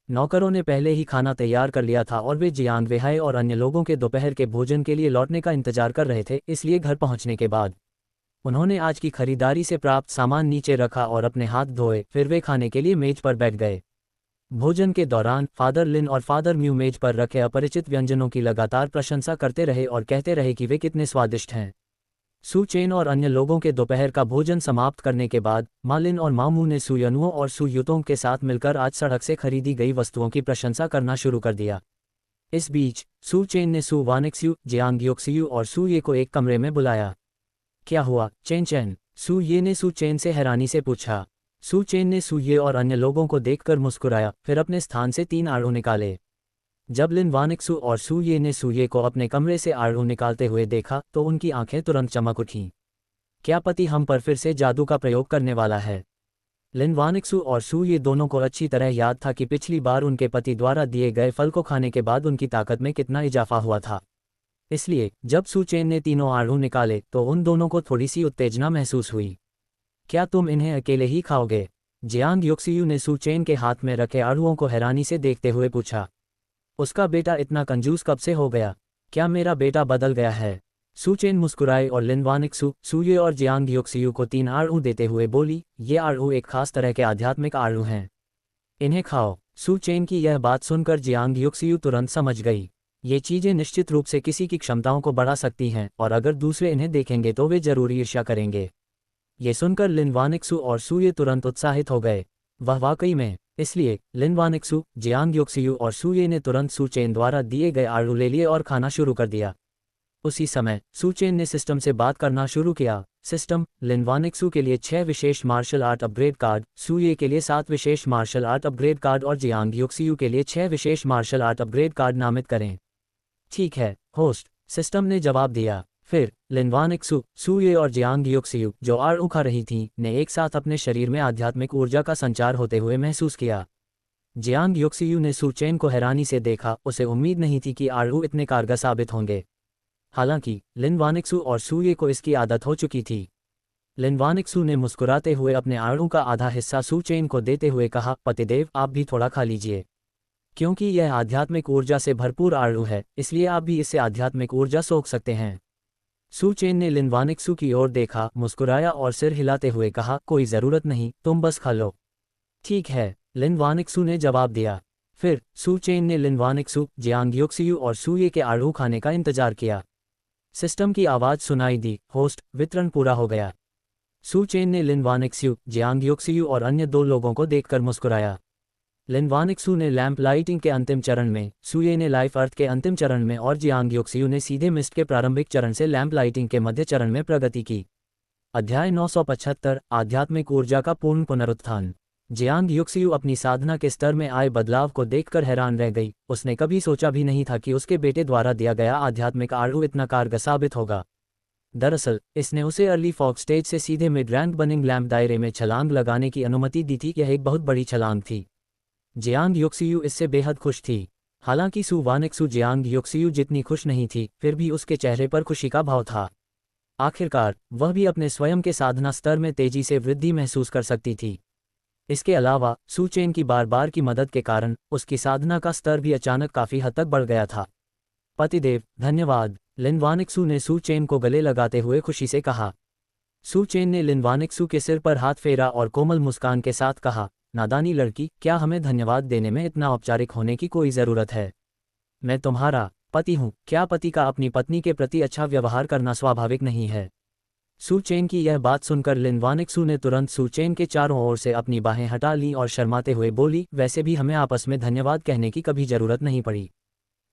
नौकरों ने पहले ही खाना तैयार कर लिया था और वे जियांग वेहाई और अन्य लोगों के दोपहर के भोजन के लिए लौटने का इंतजार कर रहे थे, इसलिए घर पहुंचने के बाद उन्होंने आज की खरीदारी से प्राप्त सामान नीचे रखा और अपने हाथ धोए, फिर वे खाने के लिए मेज पर बैठ गए। भोजन के दौरान फादर लिन और फादर म्यू मेज पर रखे अपरिचित व्यंजनों की लगातार प्रशंसा करते रहे और कहते रहे कि वे कितने स्वादिष्ट हैं। सू चेन और अन्य लोगों के दोपहर का भोजन समाप्त करने के बाद माँ लिन और मामू ने सू यनुओ और सू युतोंग के साथ मिलकर आज सड़क से खरीदी गई वस्तुओं की प्रशंसा करना शुरू कर दिया। इस बीच सू चेन ने सू वानिक्स्यू, जियांग योक्सियू और सू ये को एक कमरे में बुलाया। क्या हुआ चेन चेन? सू ये ने सू चेन से हैरानी से पूछा। सू चेन ने सू ये और अन्य लोगों को देखकर मुस्कुराया, फिर अपने स्थान से 3 आड़ू निकाले। जब लिन वानिक्सू और सू ये ने सू ये को अपने कमरे से आड़ू निकालते हुए देखा तो उनकी आंखें तुरंत चमक उठीं। क्या पति हम पर फिर से जादू का प्रयोग करने वाला है? लिन वानिक्सू और सू ये दोनों को अच्छी तरह याद था कि पिछली बार उनके पति द्वारा दिए गए फल को खाने के बाद उनकी ताकत में कितना इजाफा हुआ था। इसलिए जब सू चेन ने तीनों आड़ू निकाले तो उन दोनों को थोड़ी सी उत्तेजना महसूस हुई। क्या तुम इन्हें अकेले ही खाओगे? जियांग योक्सियू ने सू चेन के हाथ में रखे आड़ूओं को हैरानी से देखते हुए पूछा। उसका बेटा इतना कंजूस कब से हो गया? क्या मेरा बेटा बदल गया है? सू चेन मुस्कुराए और लिन वानिक्सू, सू ये और जियांग योक्सियू को 3 आड़ू देते हुए बोली, ये आड़ू एक खास तरह के आध्यात्मिक आड़ू हैं। इन्हें खाओ। सू चेन की यह बात सुनकर जियांग योक्सियू तुरंत समझ गई। ये चीज़ें निश्चित रूप से किसी की क्षमताओं को बढ़ा सकती हैं और अगर दूसरे इन्हें देखेंगे तो वे जरूर ईर्ष्या करेंगे। ये सुनकर लिन वानिक्सू और सू ये तुरंत उत्साहित हो गए। वह वाकई में। इसलिए लिन वानिक्सू, जियांग योक्सियू और सू ये ने तुरंत सू चेन द्वारा दिए गए आड़ू ले लिए और खाना शुरू कर दिया। उसी समय सू चेन ने सिस्टम से बात करना शुरू किया। सिस्टम, लिन वानिक्सू के लिए 6 विशेष मार्शल आर्ट अपग्रेड कार्ड, सू ये के लिए 7 विशेष मार्शल आर्ट अपग्रेड कार्ड और जियांग योक्सियू के लिए 6 विशेष मार्शल आर्ट अपग्रेड कार्ड नामित करें। ठीक है होस्ट, सिस्टम ने जवाब दिया। फिर लिन वानिक्सू, सू ये और जियांग योक्सियू, जो आड़ू खा रही थीं, ने एक साथ अपने शरीर में आध्यात्मिक ऊर्जा का संचार होते हुए महसूस किया। जियांग योक्सियू ने सू चेन को हैरानी से देखा, उसे उम्मीद नहीं थी कि आड़ू इतने कारगर साबित होंगे। हालांकि लिन वानिक्सू और सू ये को इसकी आदत हो चुकी थी। लिन वानिक्सू ने मुस्कुराते हुए अपने आड़ू का आधा हिस्सा सू चेन को देते हुए कहा, पतिदेव आप भी थोड़ा खा लीजिए। क्योंकि यह आध्यात्मिक ऊर्जा से भरपूर आड़ू है, इसलिए आप भी इससे आध्यात्मिक ऊर्जा सोख सकते हैं। सू चेन ने लिन वानिक्सू की ओर देखा, मुस्कुराया और सिर हिलाते हुए कहा, कोई ज़रूरत नहीं, तुम बस खा लो। ठीक है, लिन वानिक्सू ने जवाब दिया। फिर सू चेन ने लिन वानिक्सू, जियांग योक्सियू और सू ये के आड़ू खाने का इंतजार किया। सिस्टम की आवाज़ सुनाई दी, होस्ट, वितरण पूरा हो गया। सू चेन ने लिन वानिक्सू, जियांग योक्सियू और अन्य 2 लोगों को देखकर मुस्कुराया। लिन वानिक्सू ने लैंप लाइटिंग के अंतिम चरण में, सू ये ने लाइफ अर्थ के अंतिम चरण में और जियांग योक्सियू ने सीधे मिस्ट के प्रारंभिक चरण से लैंप लाइटिंग के मध्य चरण में प्रगति की। अध्याय 975, आध्यात्मिक ऊर्जा का पूर्ण पुनरुत्थान। जियांग योक्सियू अपनी साधना के स्तर में आए बदलाव को देखकर हैरान रह गई। उसने कभी सोचा भी नहीं था कि उसके बेटे द्वारा दिया गया आध्यात्मिक आड़ू इतना कारगर साबित होगा। दरअसल इसने उसे अर्ली फॉग स्टेज से सीधे मिड रैंक बर्निंग लैंप दायरे में छलांग लगाने की अनुमति दी थी। यह एक बहुत बड़ी छलांग थी। जियांग योक्सियू इससे बेहद खुश थी। हालांकि सू वानिक्सू जियांग योक्सियू जितनी खुश नहीं थी, फिर भी उसके चेहरे पर खुशी का भाव था। आखिरकार वह भी अपने स्वयं के साधना स्तर में तेजी से वृद्धि महसूस कर सकती थी। इसके अलावा सू चेन की बार बार की मदद के कारण उसकी साधना का स्तर भी अचानक काफ़ी हद तक बढ़ गया था। पतिदेव धन्यवाद, लिन वानिक्सू ने सू चेन को गले लगाते हुए खुशी से कहा। सू चेन ने लिन वानिक्सू के सिर पर हाथ फेरा और कोमल मुस्कान के साथ कहा, नादानी लड़की, क्या हमें धन्यवाद देने में इतना औपचारिक होने की कोई ज़रूरत है? मैं तुम्हारा पति हूँ। क्या पति का अपनी पत्नी के प्रति अच्छा व्यवहार करना स्वाभाविक नहीं है? सू चेन की यह बात सुनकर लिन वानिक्सू ने तुरंत सू चेन के चारों ओर से अपनी बाहें हटा लीं और शर्माते हुए बोली, वैसे भी हमें आपस में धन्यवाद कहने की कभी ज़रूरत नहीं पड़ी।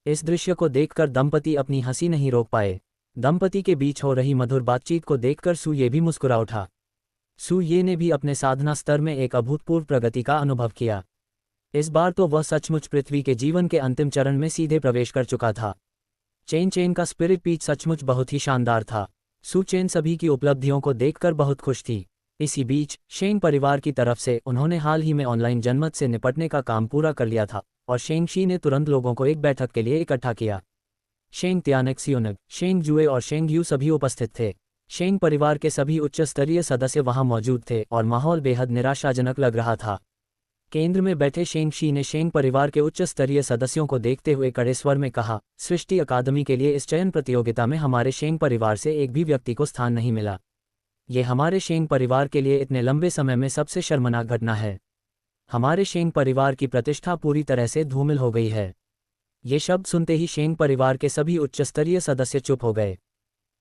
इस दृश्य को देखकर दंपति अपनी हंसी नहीं रोक पाए। दंपति के बीच हो रही मधुर बातचीत को देखकर सू ये भी मुस्कुरा उठा। सू ये ने भी अपने साधना स्तर में एक अभूतपूर्व प्रगति का अनुभव किया। इस बार तो वह सचमुच पृथ्वी के जीवन के अंतिम चरण में सीधे प्रवेश कर चुका था। चेन चेन का स्पिरिट पीच सचमुच बहुत ही शानदार था। सू चेन सभी की उपलब्धियों को देखकर बहुत खुश थी। इसी बीच शेंग परिवार की तरफ से उन्होंने हाल ही में ऑनलाइन जनमत से निपटने का काम पूरा कर लिया था और शेंग शी ने तुरंत लोगों को एक बैठक के लिए इकट्ठा किया। शेंग त्यानेक्सियोनग, शेंग जुए और शेंग यू सभी उपस्थित थे। शेंग परिवार के सभी उच्च स्तरीय सदस्य वहां मौजूद थे और माहौल बेहद निराशाजनक लग रहा था। केंद्र में बैठे शेंग शी ने शेंग परिवार के उच्च स्तरीय सदस्यों को देखते हुए कड़े स्वर में कहा, सृष्टि अकादमी के लिए इस चयन प्रतियोगिता में हमारे शेंग परिवार से एक भी व्यक्ति को स्थान नहीं मिला। ये हमारे शेंग परिवार के लिए इतने लंबे समय में सबसे शर्मनाक घटना है। हमारे शेंग परिवार की प्रतिष्ठा पूरी तरह से धूमिल हो गई है। ये शब्द सुनते ही शेंग परिवार के सभी उच्च स्तरीय सदस्य चुप हो गए।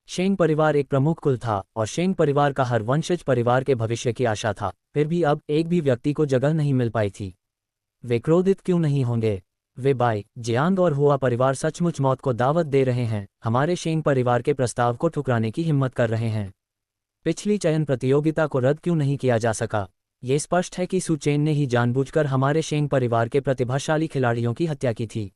शेंग परिवार एक प्रमुख कुल था और शेंग परिवार का हर वंशज परिवार के भविष्य की आशा था, फिर भी अब एक भी व्यक्ति को जगह नहीं मिल पाई थी। वे क्रोधित क्यों नहीं होंगे? वे बाई, जियांग और हुआ परिवार सचमुच मौत को दावत दे रहे हैं, हमारे शेंग परिवार के प्रस्ताव को ठुकराने की हिम्मत कर रहे हैं। पिछली चयन प्रतियोगिता को रद्द क्यों नहीं किया जा सका? ये स्पष्ट है कि सू चेन ने ही जानबूझकर हमारे शेंग परिवार के प्रतिभाशाली खिलाड़ियों की हत्या की थी।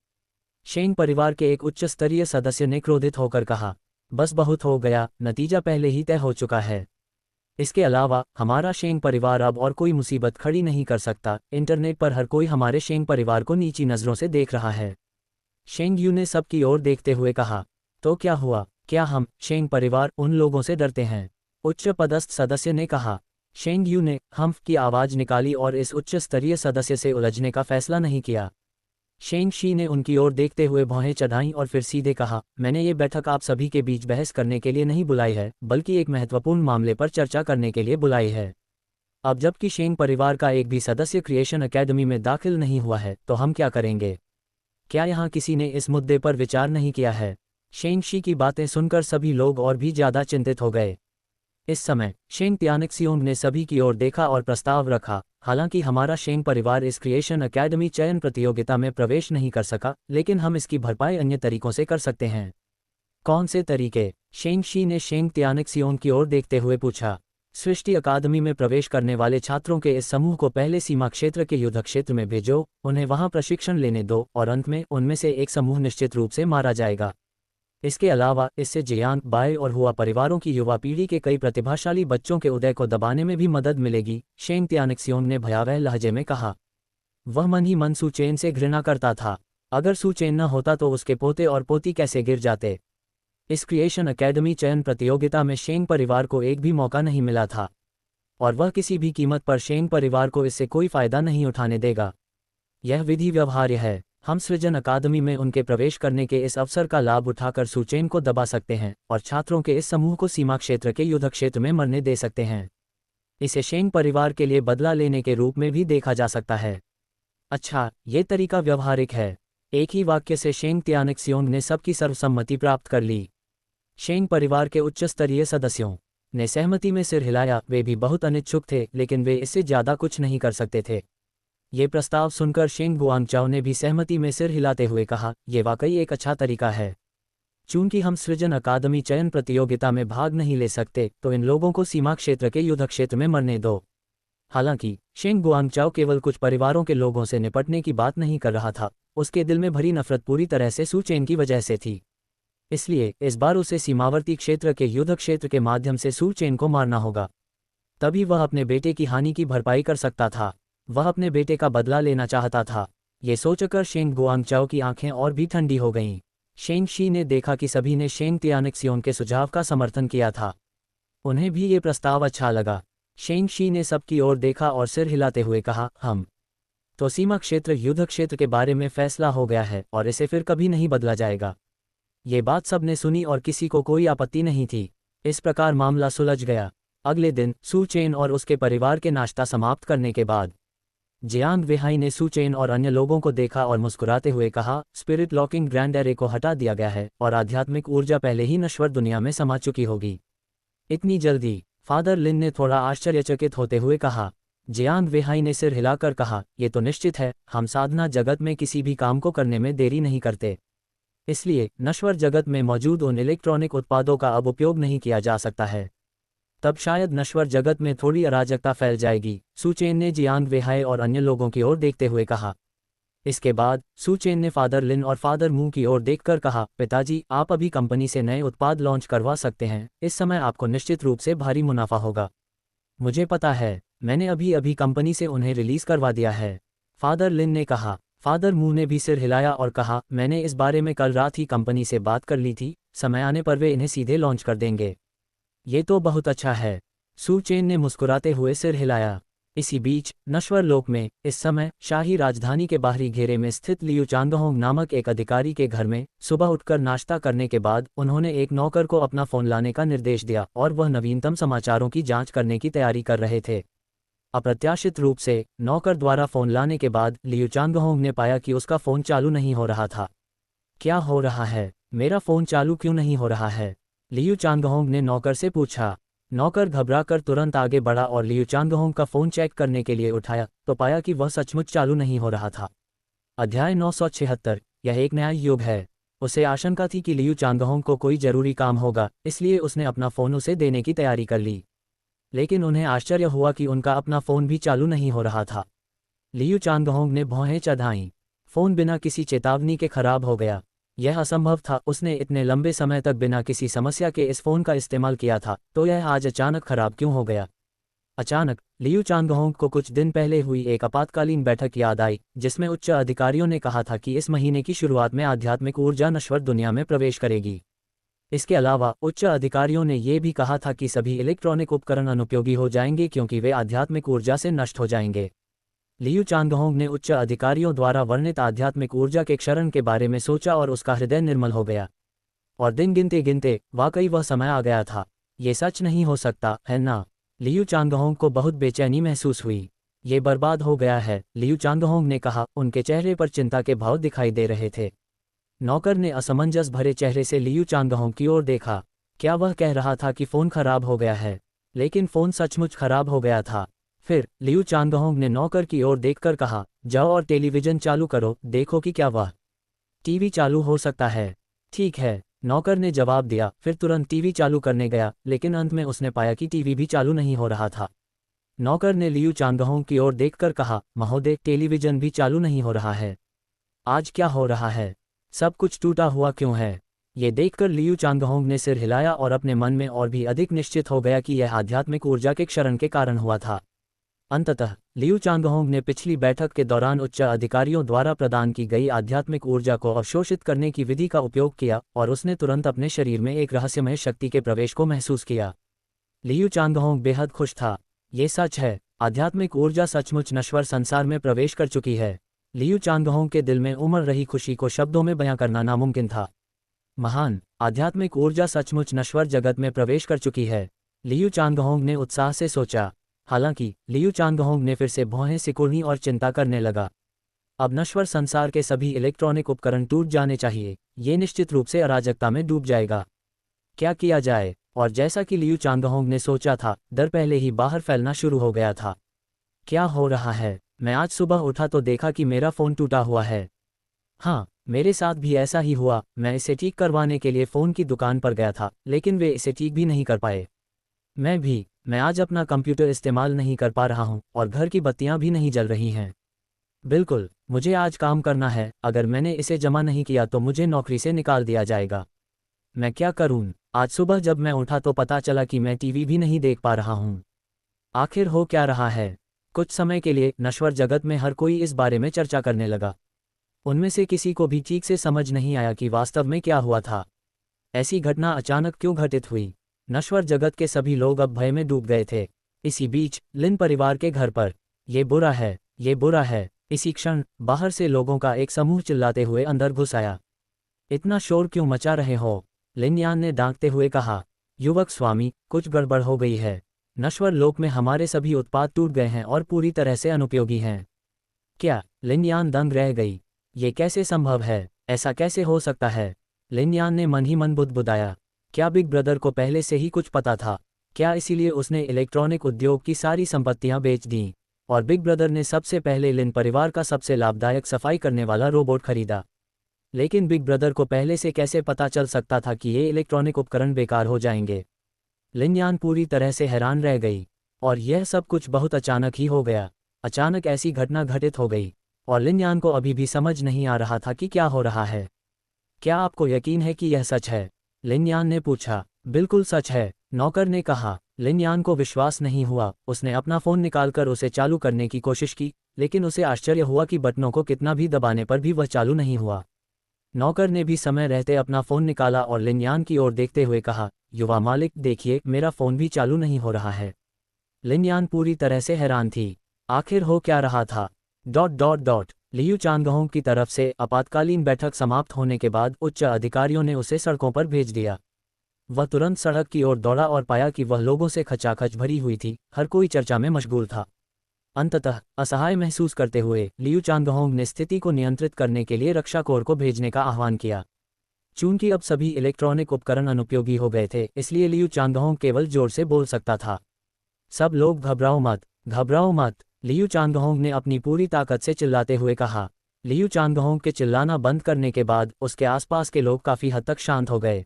शेंग परिवार के एक उच्च स्तरीय सदस्य ने क्रोधित होकर कहा, बस बहुत हो गया, नतीजा पहले ही तय हो चुका है। इसके अलावा हमारा शेंग परिवार अब और कोई मुसीबत खड़ी नहीं कर सकता। इंटरनेट पर हर कोई हमारे शेंग परिवार को नीची नज़रों से देख रहा है। शेंग यू ने सबकी ओर देखते हुए कहा, तो क्या हुआ? क्या हम शेंग परिवार उन लोगों से डरते हैं? उच्च पदस्थ सदस्य ने कहा। शेंग यू ने हम्फ की आवाज़ निकाली और इस उच्च स्तरीय सदस्य से उलझने का फैसला नहीं किया। शेंग शी ने उनकी ओर देखते हुए भौहें चढ़ाईं और फिर सीधे कहा, मैंने ये बैठक आप सभी के बीच बहस करने के लिए नहीं बुलाई है, बल्कि एक महत्वपूर्ण मामले पर चर्चा करने के लिए बुलाई है। अब जबकि शेंग परिवार का एक भी सदस्य क्रिएशन अकेडमी में दाखिल नहीं हुआ है, तो हम क्या करेंगे? क्या यहाँ किसी ने इस मुद्दे पर विचार नहीं किया है? शेंग शी की बातें सुनकर सभी लोग और भी ज़्यादा चिंतित हो गए। इस समय शेंग त्यानेक्सियोंग ने सभी की ओर देखा और प्रस्ताव रखा, हालांकि हमारा शेंग परिवार इस क्रिएशन अकेडमी चयन प्रतियोगिता में प्रवेश नहीं कर सका, लेकिन हम इसकी भरपाई अन्य तरीकों से कर सकते हैं। कौन से तरीके? शेंग शी ने शेंग त्यानेक्सियोंग की ओर देखते हुए पूछा। सृष्टि अकादमी में प्रवेश करने वाले छात्रों के इस समूह को पहले सीमा क्षेत्र के युद्ध क्षेत्र में भेजो, उन्हें वहां प्रशिक्षण लेने दो और अंत में उनमें से एक समूह निश्चित रूप से मारा जाएगा। इसके अलावा इससे जियांग, बाय और हुआ परिवारों की युवा पीढ़ी के कई प्रतिभाशाली बच्चों के उदय को दबाने में भी मदद मिलेगी, शेंग त्यानेक्सियोंग ने भयावह लहजे में कहा। वह मन ही मन सू चेन से घृणा करता था। अगर सू चेन न होता तो उसके पोते और पोती कैसे गिर जाते। इस क्रिएशन अकेडमी चयन प्रतियोगिता में शेंग परिवार को एक भी मौका नहीं मिला था और वह किसी भी कीमत पर शेंग परिवार को इससे कोई फायदा नहीं उठाने देगा। यह विधि व्यवहार्य है। हम सृजन अकादमी में उनके प्रवेश करने के इस अवसर का लाभ उठाकर सू चेन को दबा सकते हैं और छात्रों के इस समूह को सीमा क्षेत्र के युद्ध क्षेत्र में मरने दे सकते हैं। इसे शेंग परिवार के लिए बदला लेने के रूप में भी देखा जा सकता है। अच्छा, ये तरीका व्यवहारिक है। एक ही वाक्य से शेंग त्यानेक्सियोंग ने सबकी सर्वसम्मति प्राप्त कर ली। शेंग परिवार के उच्च स्तरीय सदस्यों ने सहमति में सिर हिलाया। वे भी बहुत अनिच्छुक थे, लेकिन वे इससे ज़्यादा कुछ नहीं कर सकते थे। ये प्रस्ताव सुनकर शेंग गुआंगचाओ ने भी सहमति में सिर हिलाते हुए कहा, यह वाकई एक अच्छा तरीका है। चूंकि हम सृजन अकादमी चयन प्रतियोगिता में भाग नहीं ले सकते, तो इन लोगों को सीमा क्षेत्र के युद्ध क्षेत्र में मरने दो। हालांकि शेंग गुआंगचाओ केवल कुछ परिवारों के लोगों से निपटने की बात नहीं कर रहा था, उसके दिल में भरी नफरत पूरी तरह से सू चेन की वजह से थी। इसलिए इस बार उसे सीमावर्ती क्षेत्र के युद्ध क्षेत्र के माध्यम से सू चेन को मारना होगा। तभी वह अपने बेटे की हानि की भरपाई कर सकता था। वह अपने बेटे का बदला लेना चाहता था। ये सोचकर शेंग गुआंगचाओ की आंखें और भी ठंडी हो गईं। शेंग शी ने देखा कि सभी ने शेंग त्यानेक्सियोंग के सुझाव का समर्थन किया था। उन्हें भी ये प्रस्ताव अच्छा लगा। शेंग शी ने सबकी ओर देखा और सिर हिलाते हुए कहा, हम तो सीमा क्षेत्र युद्ध क्षेत्र के बारे में फैसला हो गया है और इसे फिर कभी नहीं बदला जाएगा। ये बात सबने सुनी और किसी को कोई आपत्ति नहीं थी। इस प्रकार मामला सुलझ गया। अगले दिन सू चेन और उसके परिवार के नाश्ता समाप्त करने के बाद जियांग वेहाई ने सू चेन और अन्य लोगों को देखा और मुस्कुराते हुए कहा, स्पिरिट लॉकिंग ग्रैंड एरे को हटा दिया गया है और आध्यात्मिक ऊर्जा पहले ही नश्वर दुनिया में समा चुकी होगी। इतनी जल्दी? फादर लिन ने थोड़ा आश्चर्यचकित होते हुए कहा। जियांग वेहाई ने सिर हिलाकर कहा, ये तो निश्चित है, हम साधना जगत में किसी भी काम को करने में देरी नहीं करते। इसलिए नश्वर जगत में मौजूद उन इलेक्ट्रॉनिक उत्पादों का अब उपयोग नहीं किया जा सकता है। तब शायद नश्वर जगत में थोड़ी अराजकता फैल जाएगी, सू चेन ने जियांग वेहाई और अन्य लोगों की ओर देखते हुए कहा। इसके बाद सू चेन ने फादर लिन और फादर मू की ओर देखकर कहा, पिताजी, आप अभी कंपनी से नए उत्पाद लॉन्च करवा सकते हैं, इस समय आपको निश्चित रूप से भारी मुनाफा होगा। मुझे पता है, मैंने अभी अभी कंपनी से उन्हें रिलीज करवा दिया है, फादर लिन ने कहा। फादर मू ने भी सिर हिलाया और कहा, मैंने इस बारे में कल रात ही कंपनी से बात कर ली थी, समय आने पर वे इन्हें सीधे लॉन्च कर देंगे। ये तो बहुत अच्छा है, सू चेन ने मुस्कुराते हुए सिर हिलाया। इसी बीच नश्वर लोक में इस समय शाही राजधानी के बाहरी घेरे में स्थित लियू चांगहोंग नामक एक अधिकारी के घर में सुबह उठकर नाश्ता करने के बाद उन्होंने एक नौकर को अपना फोन लाने का निर्देश दिया और वह नवीनतम समाचारों की जांच करने की तैयारी कर रहे थे। अप्रत्याशित रूप से नौकर द्वारा फोन लाने के बाद लियू चांगहोंग ने पाया कि उसका फोन चालू नहीं हो रहा था। क्या हो रहा है, मेरा फोन चालू क्यों नहीं हो रहा है, लियू चांगहोंग ने नौकर से पूछा। नौकर घबराकर तुरंत आगे बढ़ा और लियू चांगहोंग का फोन चेक करने के लिए उठाया तो पाया कि वह सचमुच चालू नहीं हो रहा था। अध्याय 976। यह एक नया युग है। उसे आशंका थी कि लियू चांगहोंग को कोई जरूरी काम होगा, इसलिए उसने अपना फोन उसे देने की तैयारी कर ली। लेकिन उन्हें आश्चर्य हुआ कि उनका अपना फोन भी चालू नहीं हो रहा था। लियू चांगहोंग ने भौहें चढ़ाईं। फोन बिना किसी चेतावनी के खराब हो गया। यह असंभव था, उसने इतने लंबे समय तक बिना किसी समस्या के इस फोन का इस्तेमाल किया था, तो यह आज अचानक खराब क्यों हो गया। अचानक लियू चांगहोंग को कुछ दिन पहले हुई एक आपातकालीन बैठक याद आई, जिसमें उच्च अधिकारियों ने कहा था कि इस महीने की शुरुआत में आध्यात्मिक ऊर्जा नश्वर दुनिया में प्रवेश करेगी। इसके अलावा उच्च अधिकारियों ने यह भी कहा था कि सभी इलेक्ट्रॉनिक उपकरण अनुपयोगी हो जाएंगे क्योंकि वे आध्यात्मिक ऊर्जा से नष्ट हो जाएंगे। लियू चांगहोंग ने उच्च अधिकारियों द्वारा वर्णित आध्यात्मिक ऊर्जा के क्षरण के बारे में सोचा और उसका हृदय निर्मल हो गया। और दिन गिनते गिनते वाकई वह समय आ गया था। ये सच नहीं हो सकता है ना। लियू चांगहोंग को बहुत बेचैनी महसूस हुई। ये बर्बाद हो गया है, लियू चांगहोंग ने कहा। उनके चेहरे पर चिंता के भाव दिखाई दे रहे थे। नौकर ने असमंजस भरे चेहरे से लियू चांगहोंग की ओर देखा। क्या वह कह रहा था कि फ़ोन खराब हो गया है? लेकिन फ़ोन सचमुच खराब हो गया था। फिर लियू चांगहोंग ने नौकर की ओर देखकर कहा, जाओ और टेलीविज़न चालू करो, देखो कि क्या वह टीवी चालू हो सकता है। ठीक है, नौकर ने जवाब दिया। फिर तुरंत टीवी चालू करने गया, लेकिन अंत में उसने पाया कि टीवी भी चालू नहीं हो रहा था। नौकर ने लियू चांगहोंग की ओर देखकर कहा, महोदय, टेलीविज़न भी चालू नहीं हो रहा है। आज क्या हो रहा है? सब कुछ टूटा हुआ क्यों है? ये देखकर लियू चांगहोंग ने सिर हिलाया और अपने मन में और भी अधिक निश्चित हो गया कि यह आध्यात्मिक ऊर्जा के क्षरण के कारण हुआ था। अंततः लियू चांगहोंग ने पिछली बैठक के दौरान उच्च अधिकारियों द्वारा प्रदान की गई आध्यात्मिक ऊर्जा को अवशोषित करने की विधि का उपयोग किया और उसने तुरंत अपने शरीर में एक रहस्यमय शक्ति के प्रवेश को महसूस किया। लियू चांगहोंग बेहद खुश था। ये सच है, आध्यात्मिक ऊर्जा सचमुच नश्वर संसार में प्रवेश कर चुकी है। लियू चांगहोंग के दिल में उमड़ रही खुशी को शब्दों में बयां करना नामुमकिन था। महान आध्यात्मिक ऊर्जा सचमुच नश्वर जगत में प्रवेश कर चुकी है, लियू चांगहोंग ने उत्साह से सोचा। हालांकि लियू चांगहोंग ने फिर से भौहें सिकुड़नी और चिंता करने लगा। अब नश्वर संसार के सभी इलेक्ट्रॉनिक उपकरण टूट जाने चाहिए, ये निश्चित रूप से अराजकता में डूब जाएगा। क्या किया जाए? और जैसा कि लियू चांगहोंग ने सोचा था, डर पहले ही बाहर फैलना शुरू हो गया था। क्या हो रहा है? मैं आज सुबह उठा तो देखा कि मेरा फ़ोन टूटा हुआ है। हाँ, मेरे साथ भी ऐसा ही हुआ। मैं इसे ठीक करवाने के लिए फ़ोन की दुकान पर गया था, लेकिन वे इसे ठीक भी नहीं कर पाए। मैं आज अपना कंप्यूटर इस्तेमाल नहीं कर पा रहा हूँ और घर की बत्तियाँ भी नहीं जल रही हैं। बिल्कुल, मुझे आज काम करना है। अगर मैंने इसे जमा नहीं किया तो मुझे नौकरी से निकाल दिया जाएगा। मैं क्या करूँ? आज सुबह जब मैं उठा तो पता चला कि मैं टीवी भी नहीं देख पा रहा हूँ। आखिर हो क्या रहा है? कुछ समय के लिए नश्वर जगत में हर कोई इस बारे में चर्चा करने लगा। उनमें से किसी को भी ठीक से समझ नहीं आया कि वास्तव में क्या हुआ था। ऐसी घटना अचानक क्यों घटित हुई? नश्वर जगत के सभी लोग अब भय में डूब गए थे। इसी बीच लिन परिवार के घर पर, ये बुरा है, ये बुरा है। इसी क्षण बाहर से लोगों का एक समूह चिल्लाते हुए अंदर घुस आया। इतना शोर क्यों मचा रहे हो? लिन यान ने डांटते हुए कहा। युवक स्वामी, कुछ गड़बड़ हो गई है। नश्वर लोक में हमारे सभी उत्पाद टूट गए हैं और पूरी तरह से अनुपयोगी हैं। क्या? लिन यान दंग रह गई। ये कैसे संभव है? ऐसा कैसे हो सकता है? लिन यान ने मन ही मन बुदबुदाया। क्या बिग ब्रदर को पहले से ही कुछ पता था? क्या इसीलिए उसने इलेक्ट्रॉनिक उद्योग की सारी संपत्तियां बेच दीं और बिग ब्रदर ने सबसे पहले लिन परिवार का सबसे लाभदायक सफाई करने वाला रोबोट खरीदा? लेकिन बिग ब्रदर को पहले से कैसे पता चल सकता था कि ये इलेक्ट्रॉनिक उपकरण बेकार हो जाएंगे? लिन यान पूरी तरह से हैरान रह गई। और यह सब कुछ बहुत अचानक ही हो गया। अचानक ऐसी घटना घटित हो गई और लिन यान को अभी भी समझ नहीं आ रहा था कि क्या हो रहा है। क्या आपको यकीन है कि यह सच है? लिन यान ने पूछा। बिल्कुल सच है, नौकर ने कहा। लिन यान को विश्वास नहीं हुआ। उसने अपना फ़ोन निकालकर उसे चालू करने की कोशिश की, लेकिन उसे आश्चर्य हुआ कि बटनों को कितना भी दबाने पर भी वह चालू नहीं हुआ। नौकर ने भी समय रहते अपना फ़ोन निकाला और लिन यान की ओर देखते हुए कहा, युवा मालिक देखिए, मेरा फ़ोन भी चालू नहीं हो रहा है। लिन यान पूरी तरह से हैरान थी। आखिर हो क्या रहा था? लियू चांगहोंग की तरफ से आपातकालीन बैठक समाप्त होने के बाद उच्च अधिकारियों ने उसे सड़कों पर भेज दिया। वह तुरंत सड़क की ओर दौड़ा और पाया कि वह लोगों से खचाखच भरी हुई थी। हर कोई चर्चा में मशगूल था। अंततः असहाय महसूस करते हुए लियू चांगहोंग ने स्थिति को नियंत्रित करने के लिए रक्षा कोर को भेजने का आह्वान किया। चूंकि अब सभी इलेक्ट्रॉनिक उपकरण अनुपयोगी हो गए थे, इसलिए लियू चांगहोंग केवल जोर से बोल सकता था। सब लोग घबराओ मत, घबराओ मत, लियू चांगहोंग ने अपनी पूरी ताकत से चिल्लाते हुए कहा। लियू चांगहोंग के चिल्लाना बंद करने के बाद उसके आसपास के लोग काफ़ी हद तक शांत हो गए।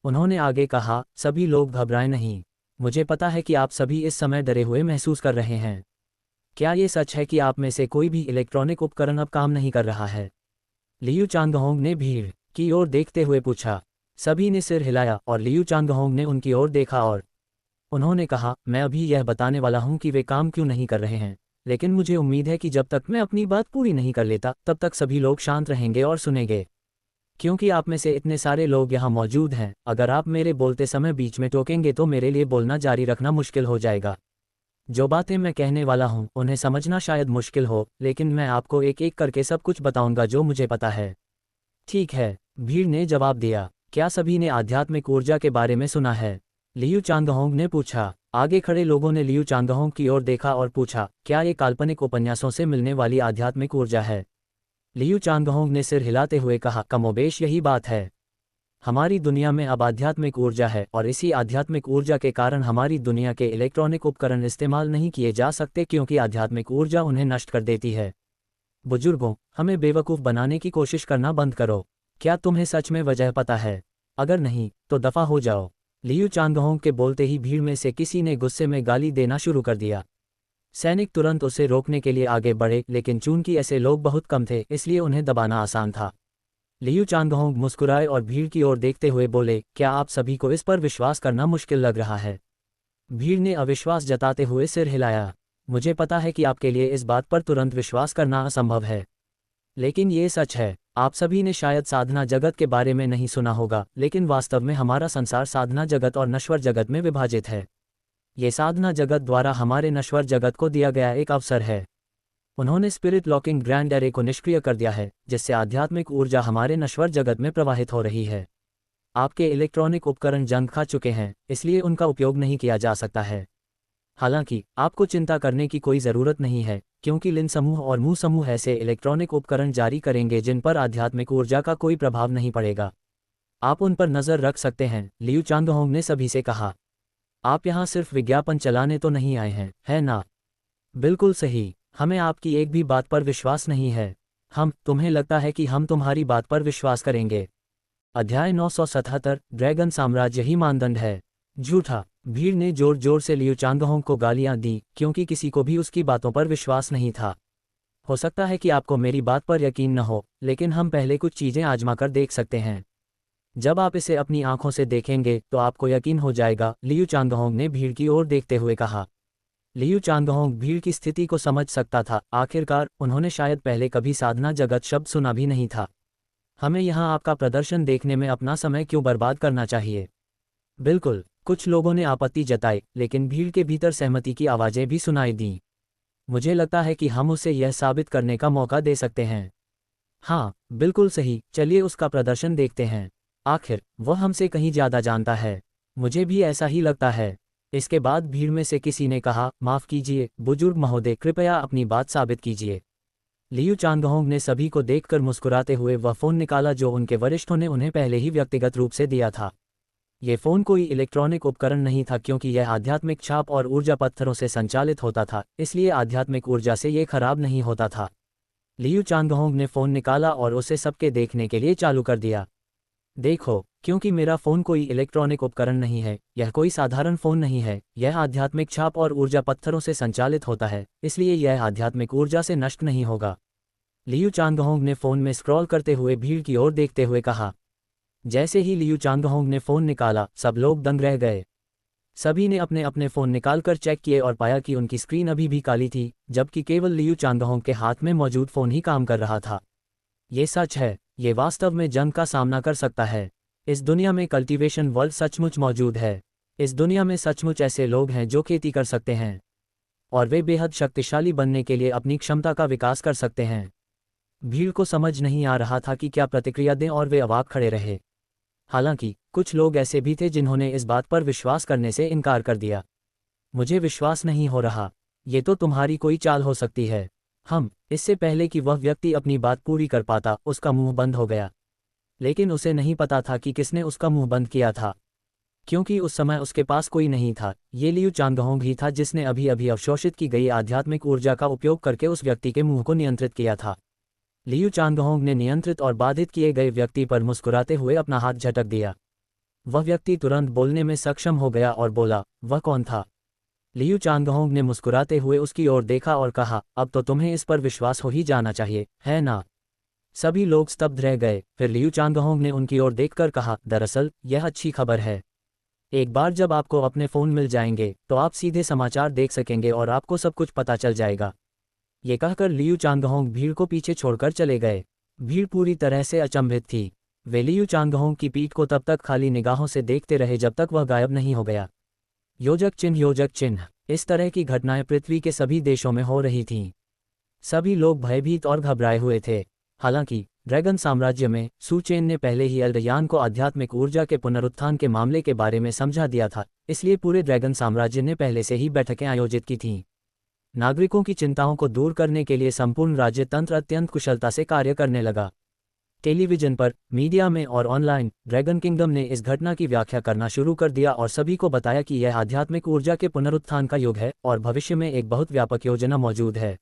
उन्होंने आगे कहा, सभी लोग घबराएं नहीं। मुझे पता है कि आप सभी इस समय डरे हुए महसूस कर रहे हैं। क्या ये सच है कि आप में से कोई भी इलेक्ट्रॉनिक उपकरण अब काम नहीं कर रहा है? लियू चांगहोंग ने भीड़ की ओर देखते हुए पूछा। सभी ने सिर हिलाया और लियू चांगहोंग ने उनकी ओर देखा और उन्होंने कहा, मैं अभी यह बताने वाला हूं कि वे काम क्यों नहीं कर रहे हैं, लेकिन मुझे उम्मीद है कि जब तक मैं अपनी बात पूरी नहीं कर लेता तब तक सभी लोग शांत रहेंगे और सुनेंगे। क्योंकि आप में से इतने सारे लोग यहाँ मौजूद हैं, अगर आप मेरे बोलते समय बीच में टोकेंगे तो मेरे लिए बोलना जारी रखना मुश्किल हो जाएगा। जो बातें मैं कहने वाला हूँ उन्हें समझना शायद मुश्किल हो, लेकिन मैं आपको एक एक करके सब कुछ बताऊंगा जो मुझे पता है। ठीक है, भीड़ ने जवाब दिया। क्या सभी ने आध्यात्मिक ऊर्जा के बारे में सुना है? लियू चांगहोंग ने पूछा। आगे खड़े लोगों ने लियू चांगहोंग की ओर देखा और पूछा, क्या ये काल्पनिक उपन्यासों से मिलने वाली आध्यात्मिक ऊर्जा है? लियू चांगहोंग ने सिर हिलाते हुए कहा, कमोबेश यही बात है। हमारी दुनिया में अब आध्यात्मिक ऊर्जा है और इसी आध्यात्मिक ऊर्जा के कारण हमारी दुनिया के इलेक्ट्रॉनिक उपकरण इस्तेमाल नहीं किए जा सकते, क्योंकि आध्यात्मिक ऊर्जा उन्हें नष्ट कर देती है। बुजुर्गों, हमें बेवकूफ़ बनाने की कोशिश करना बंद करो। क्या तुम्हें सच में वजह पता है? अगर नहीं तो दफा हो जाओ। लियू चांगहोंग के बोलते ही भीड़ में से किसी ने गुस्से में गाली देना शुरू कर दिया। सैनिक तुरंत उसे रोकने के लिए आगे बढ़े, लेकिन चूंकि ऐसे लोग बहुत कम थे इसलिए उन्हें दबाना आसान था। लियू चांगहोंग मुस्कुराए और भीड़ की ओर देखते हुए बोले, क्या आप सभी को इस पर विश्वास करना मुश्किल लग रहा है? भीड़ ने अविश्वास जताते हुए सिर हिलाया। मुझे पता है कि आपके लिए इस बात पर तुरंत विश्वास करना असंभव है, लेकिन ये सच है। आप सभी ने शायद साधना जगत के बारे में नहीं सुना होगा, लेकिन वास्तव में हमारा संसार साधना जगत और नश्वर जगत में विभाजित है। ये साधना जगत द्वारा हमारे नश्वर जगत को दिया गया एक अवसर है। उन्होंने स्पिरिट लॉकिंग ग्रैंड एरे को निष्क्रिय कर दिया है, जिससे आध्यात्मिक ऊर्जा हमारे नश्वर जगत में प्रवाहित हो रही है। आपके इलेक्ट्रॉनिक उपकरण जंग खा चुके हैं, इसलिए उनका उपयोग नहीं किया जा सकता है। हालांकि आपको चिंता करने की कोई ज़रूरत नहीं है, क्योंकि लिन समूह और मू समूह ऐसे इलेक्ट्रॉनिक उपकरण जारी करेंगे जिन पर आध्यात्मिक ऊर्जा का कोई प्रभाव नहीं पड़ेगा। आप उन पर नज़र रख सकते हैं, लियू चांगहोंग ने सभी से कहा। आप यहाँ सिर्फ विज्ञापन चलाने तो नहीं आए हैं, है ना? बिल्कुल सही। हमें आपकी एक भी बात पर विश्वास नहीं है। तुम्हें लगता है कि हम तुम्हारी बात पर विश्वास करेंगे? अध्याय 977 ड्रैगन साम्राज्य ही मानदंड है। झूठा। भीड़ ने जोर जोर से लियू चांगहोंग को गालियां दी, क्योंकि किसी को भी उसकी बातों पर विश्वास नहीं था। हो सकता है कि आपको मेरी बात पर यकीन न हो, लेकिन हम पहले कुछ चीज़ें आजमा कर देख सकते हैं। जब आप इसे अपनी आंखों से देखेंगे तो आपको यकीन हो जाएगा, लियू चांगहोंग ने भीड़ की ओर देखते हुए कहा। लियू चांगहोंग भीड़ की स्थिति को समझ सकता था। आखिरकार उन्होंने शायद पहले कभी साधना जगत शब्द सुना भी नहीं था। हमें यहाँ आपका प्रदर्शन देखने में अपना समय क्यों बर्बाद करना चाहिए? बिल्कुल। कुछ लोगों ने आपत्ति जताई, लेकिन भीड़ के भीतर सहमति की आवाज़ें भी सुनाई दीं। मुझे लगता है कि हम उसे यह साबित करने का मौका दे सकते हैं। हाँ, बिल्कुल सही, चलिए उसका प्रदर्शन देखते हैं। आखिर वह हमसे कहीं ज़्यादा जानता है। मुझे भी ऐसा ही लगता है। इसके बाद भीड़ में से किसी ने कहा, माफ़ कीजिए बुजुर्ग महोदय, कृपया अपनी बात साबित कीजिए। लियू चांगहोंग ने सभी को देखकर मुस्कुराते हुए वह फ़ोन निकाला जो उनके वरिष्ठों ने उन्हें पहले ही व्यक्तिगत रूप से दिया था। ये फ़ोन कोई इलेक्ट्रॉनिक उपकरण नहीं था, क्योंकि यह आध्यात्मिक छाप और ऊर्जा पत्थरों से संचालित होता था, इसलिए आध्यात्मिक ऊर्जा से ये खराब नहीं होता था। लियू चांगहोंग ने फ़ोन निकाला और उसे सबके देखने के लिए चालू कर दिया। देखो, क्योंकि मेरा फ़ोन कोई इलेक्ट्रॉनिक उपकरण नहीं है, यह कोई साधारण फ़ोन नहीं है, यह आध्यात्मिक छाप और ऊर्जा पत्थरों से संचालित होता है, इसलिए यह आध्यात्मिक ऊर्जा से नष्ट नहीं होगा। लियू चांगहोंग ने फ़ोन में स्क्रॉल करते हुए भीड़ की ओर देखते हुए कहा। जैसे ही लियू चांगहोंग ने फ़ोन निकाला, सब लोग दंग रह गए। सभी ने अपने अपने फ़ोन निकालकर चेक किए और पाया कि उनकी स्क्रीन अभी भी काली थी, जबकि केवल लियू चांगहोंग के हाथ में मौजूद फ़ोन ही काम कर रहा था। ये सच है, ये वास्तव में जंग का सामना कर सकता है। इस दुनिया में कल्टीवेशन वर्ल्ड सचमुच मौजूद है। इस दुनिया में सचमुच ऐसे लोग हैं जो खेती कर सकते हैं और वे बेहद शक्तिशाली बनने के लिए अपनी क्षमता का विकास कर सकते हैं। भीड़ को समझ नहीं आ रहा था कि क्या प्रतिक्रिया दें और वे अवाक खड़े रहे। हालांकि कुछ लोग ऐसे भी थे जिन्होंने इस बात पर विश्वास करने से इनकार कर दिया। मुझे विश्वास नहीं हो रहा, ये तो तुम्हारी कोई चाल हो सकती है। इससे पहले कि वह व्यक्ति अपनी बात पूरी कर पाता, उसका मुंह बंद हो गया। लेकिन उसे नहीं पता था कि किसने उसका मुंह बंद किया था, क्योंकि उस समय उसके पास कोई नहीं था। ये लियू चांगहोंग ही था जिसने अभी अभी अवशोषित की गई आध्यात्मिक ऊर्जा का उपयोग करके उस व्यक्ति के मुंह को नियंत्रित किया था। लियू चांगहोंग ने नियंत्रित और बाधित किए गए व्यक्ति पर मुस्कुराते हुए अपना हाथ झटक दिया। वह व्यक्ति तुरंत बोलने में सक्षम हो गया और बोला, वह कौन था? लियू चांगहोंग ने मुस्कुराते हुए उसकी ओर देखा और कहा, अब तो तुम्हें इस पर विश्वास हो ही जाना चाहिए, है ना? सभी लोग स्तब्ध रह गए। फिर लियू चांगहोंग ने उनकी ओर देखकर कहा, दरअसल यह अच्छी खबर है। एक बार जब आपको अपने फ़ोन मिल जाएंगे तो आप सीधे समाचार देख सकेंगे और आपको सब कुछ पता चल जाएगा। ये कहकर लियू चांगहोंग भीड़ को पीछे छोड़कर चले गए। भीड़ पूरी तरह से अचंभित थी। वे लियू चांगहोंग की पीठ को तब तक खाली निगाहों से देखते रहे जब तक वह गायब नहीं हो गया। योजक चिन्ह, योजक चिन्ह। इस तरह की घटनाएं पृथ्वी के सभी देशों में हो रही थीं। सभी लोग भयभीत और घबराए हुए थे। हालांकि ड्रैगन साम्राज्य में सू चेन ने पहले ही एल्डरयान को आध्यात्मिक ऊर्जा के पुनरुत्थान के मामले के बारे में समझा दिया था, इसलिए पूरे ड्रैगन साम्राज्य ने पहले से ही बैठकें आयोजित की थीं। नागरिकों की चिंताओं को दूर करने के लिए संपूर्ण राज्य तंत्र अत्यंत कुशलता से कार्य करने लगा। टेलीविजन पर, मीडिया में और ऑनलाइन ड्रैगन किंगडम ने इस घटना की व्याख्या करना शुरू कर दिया और सभी को बताया कि यह आध्यात्मिक ऊर्जा के पुनरुत्थान का युग है और भविष्य में एक बहुत व्यापक योजना मौजूद है।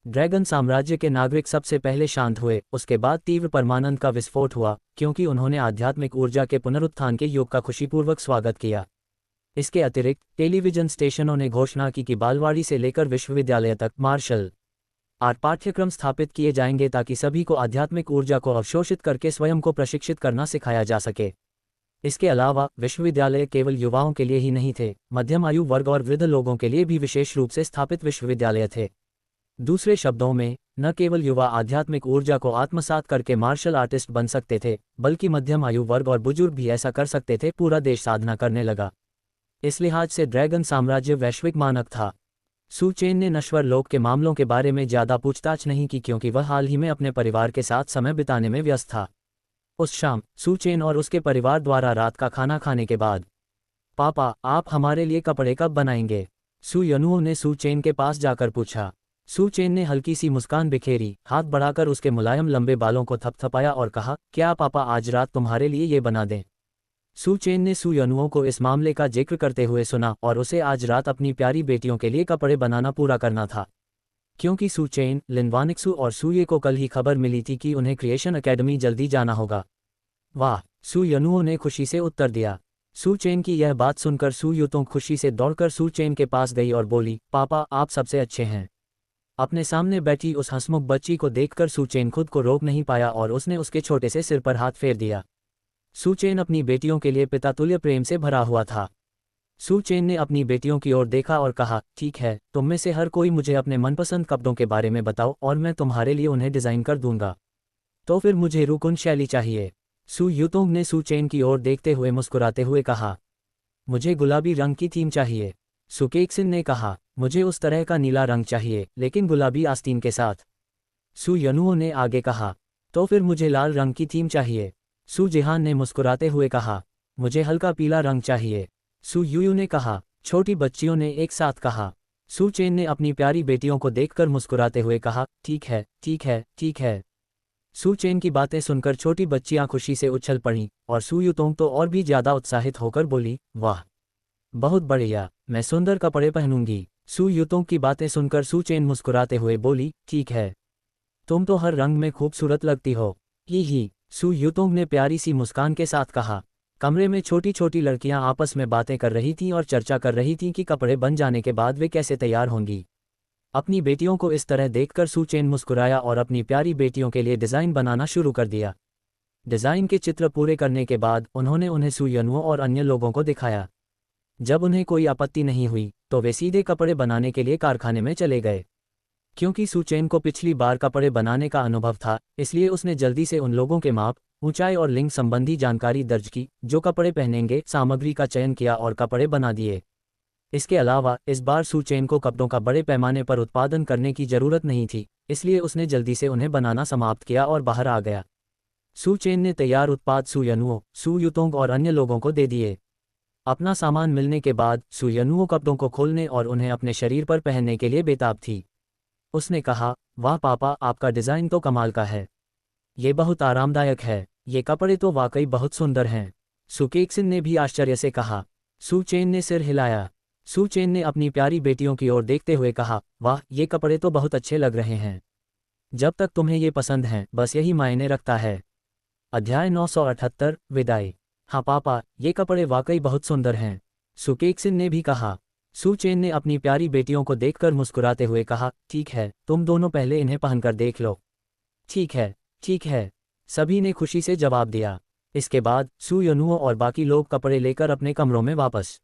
ड्रैगन साम्राज्य के नागरिक सबसे पहले शांत हुए, उसके बाद तीव्र परमानंद का विस्फोट हुआ, क्योंकि उन्होंने आध्यात्मिक ऊर्जा के पुनरुत्थान के युग का खुशीपूर्वक स्वागत किया। इसके अतिरिक्त टेलीविजन स्टेशनों ने घोषणा की कि बालवाड़ी से लेकर विश्वविद्यालय तक मार्शल आर्ट पाठ्यक्रम स्थापित किए जाएंगे ताकि सभी को आध्यात्मिक ऊर्जा को अवशोषित करके स्वयं को प्रशिक्षित करना सिखाया जा सके। इसके अलावा विश्वविद्यालय केवल युवाओं के लिए ही नहीं थे, मध्यम आयु वर्ग और वृद्ध लोगों के लिए भी विशेष रूप से स्थापित विश्वविद्यालय थे। दूसरे शब्दों में, न केवल युवा आध्यात्मिक ऊर्जा को आत्मसात करके मार्शल आर्टिस्ट बन सकते थे, बल्कि मध्यम आयु वर्ग और बुजुर्ग भी ऐसा कर सकते थे। पूरा देश साधना करने लगा। इस लिहाज से ड्रैगन साम्राज्य वैश्विक मानक था। सू चेन ने नश्वर लोक के मामलों के बारे में ज़्यादा पूछताछ नहीं की, क्योंकि वह हाल ही में अपने परिवार के साथ समय बिताने में व्यस्त था। उस शाम सू चेन और उसके परिवार द्वारा रात का खाना खाने के बाद, पापा, आप हमारे लिए कपड़े कब बनाएंगे? सू यनुओ ने सू चेन के पास जाकर पूछा। सू चेन ने हल्की सी मुस्कान बिखेरी, हाथ बढ़ाकर उसके मुलायम लंबे बालों को थपथपाया और कहा, क्या पापा आज रात तुम्हारे लिए ये बना दें? सू चेन ने सू यनुओ को इस मामले का जिक्र करते हुए सुना और उसे आज रात अपनी प्यारी बेटियों के लिए कपड़े बनाना पूरा करना था, क्योंकि सू चेन, लिन वानिक्सू और सूये को कल ही खबर मिली थी कि उन्हें क्रिएशन एकेडमी जल्दी जाना होगा। वाह, सू यनुओ ने खुशी से उत्तर दिया। सू चेन की यह बात सुनकर सू युतों खुशी से दौड़कर सू चेन के पास गई और बोली, पापा, आप सबसे अच्छे हैं। अपने सामने बैठी उस हंसमुख बच्ची को देखकर सू चेन खुद को रोक नहीं पाया और उसने उसके छोटे से सिर पर हाथ फेर दिया। सू चेन अपनी बेटियों के लिए पितातुल्य प्रेम से भरा हुआ था। सू चेन ने अपनी बेटियों की ओर देखा और कहा, ठीक है, तुम में से हर कोई मुझे अपने मनपसंद कपड़ों के बारे में बताओ और मैं तुम्हारे लिए उन्हें डिज़ाइन कर दूंगा। तो फिर मुझे रुकुन शैली चाहिए। सू युतोंग ने सू चेन की ओर देखते हुए मुस्कुराते हुए कहा, मुझे गुलाबी रंग की थीम चाहिए। सू केक्सिन ने कहा, मुझे उस तरह का नीला रंग चाहिए, लेकिन गुलाबी आस्तीन के साथ। सू यनुओ ने आगे कहा, तो फिर मुझे लाल रंग की थीम चाहिए। सू जिहान ने मुस्कुराते हुए कहा, मुझे हल्का पीला रंग चाहिए। सू यूयू ने कहा। छोटी बच्चियों ने एक साथ कहा। सू चेन ने अपनी प्यारी बेटियों को देखकर मुस्कुराते हुए कहा, ठीक है, ठीक है, ठीक है। सू चेन की बातें सुनकर छोटी बच्चियां खुशी से उछल पड़ीं और सू युतोंग तो और भी ज्यादा उत्साहित होकर बोली, वाह, बहुत बढ़िया, मैं सुंदर कपड़े पहनूंगी। सू युतोंग की बातें सुनकर सू चेन मुस्कुराते हुए बोली, ठीक है, तुम तो हर रंग में खूबसूरत लगती हो। ही। सू युतोंग ने प्यारी सी मुस्कान के साथ कहा। कमरे में छोटी छोटी लड़कियां आपस में बातें कर रही थीं और चर्चा कर रही थीं कि कपड़े बन जाने के बाद वे कैसे तैयार होंगी। अपनी बेटियों को इस तरह देखकर सू चेन मुस्कुराया और अपनी प्यारी बेटियों के लिए डिज़ाइन बनाना शुरू कर दिया। डिज़ाइन के चित्र पूरे करने के बाद उन्होंने उन्हें सू यनुओं और अन्य लोगों को दिखाया। जब उन्हें कोई आपत्ति नहीं हुई तो वे सीधे कपड़े बनाने के लिए कारखाने में चले गए। क्योंकि सू चेन को पिछली बार कपड़े बनाने का अनुभव था, इसलिए उसने जल्दी से उन लोगों के माप, ऊंचाई और लिंग संबंधी जानकारी दर्ज की जो कपड़े पहनेंगे, सामग्री का चयन किया और कपड़े बना दिए। इसके अलावा इस बार सू चेन को कपड़ों का बड़े पैमाने पर उत्पादन करने की जरूरत नहीं थी, इसलिए उसने जल्दी से उन्हें बनाना समाप्त किया और बाहर आ गया। सू चेन ने तैयार उत्पाद सू यनुओं, सू युतोंग और अन्य लोगों को दे दिए। अपना सामान मिलने के बाद सू यनुओं कपड़ों को खोलने और उन्हें अपने शरीर पर पहनने के लिए बेताब थी। उसने कहा, वाह पापा, आपका डिज़ाइन तो कमाल का है। ये बहुत आरामदायक है। ये कपड़े तो वाकई बहुत सुंदर हैं। सू केक्सिन ने भी आश्चर्य से कहा। सू चेन ने सिर हिलाया। सू चेन ने अपनी प्यारी बेटियों की ओर देखते हुए कहा, वाह, ये कपड़े तो बहुत अच्छे लग रहे हैं। जब तक तुम्हें ये पसंद हैं, बस यही मायने रखता है। अध्याय 978 विदाई। हाँ पापा, ये कपड़े वाकई बहुत सुंदर हैं, सू केक्सिन ने भी कहा। सू चेन ने अपनी प्यारी बेटियों को देखकर मुस्कुराते हुए कहा, ठीक है, तुम दोनों पहले इन्हें पहनकर देख लो। ठीक है, ठीक है, सभी ने खुशी से जवाब दिया। इसके बाद सू यनुओं और बाकी लोग कपड़े लेकर अपने कमरों में वापस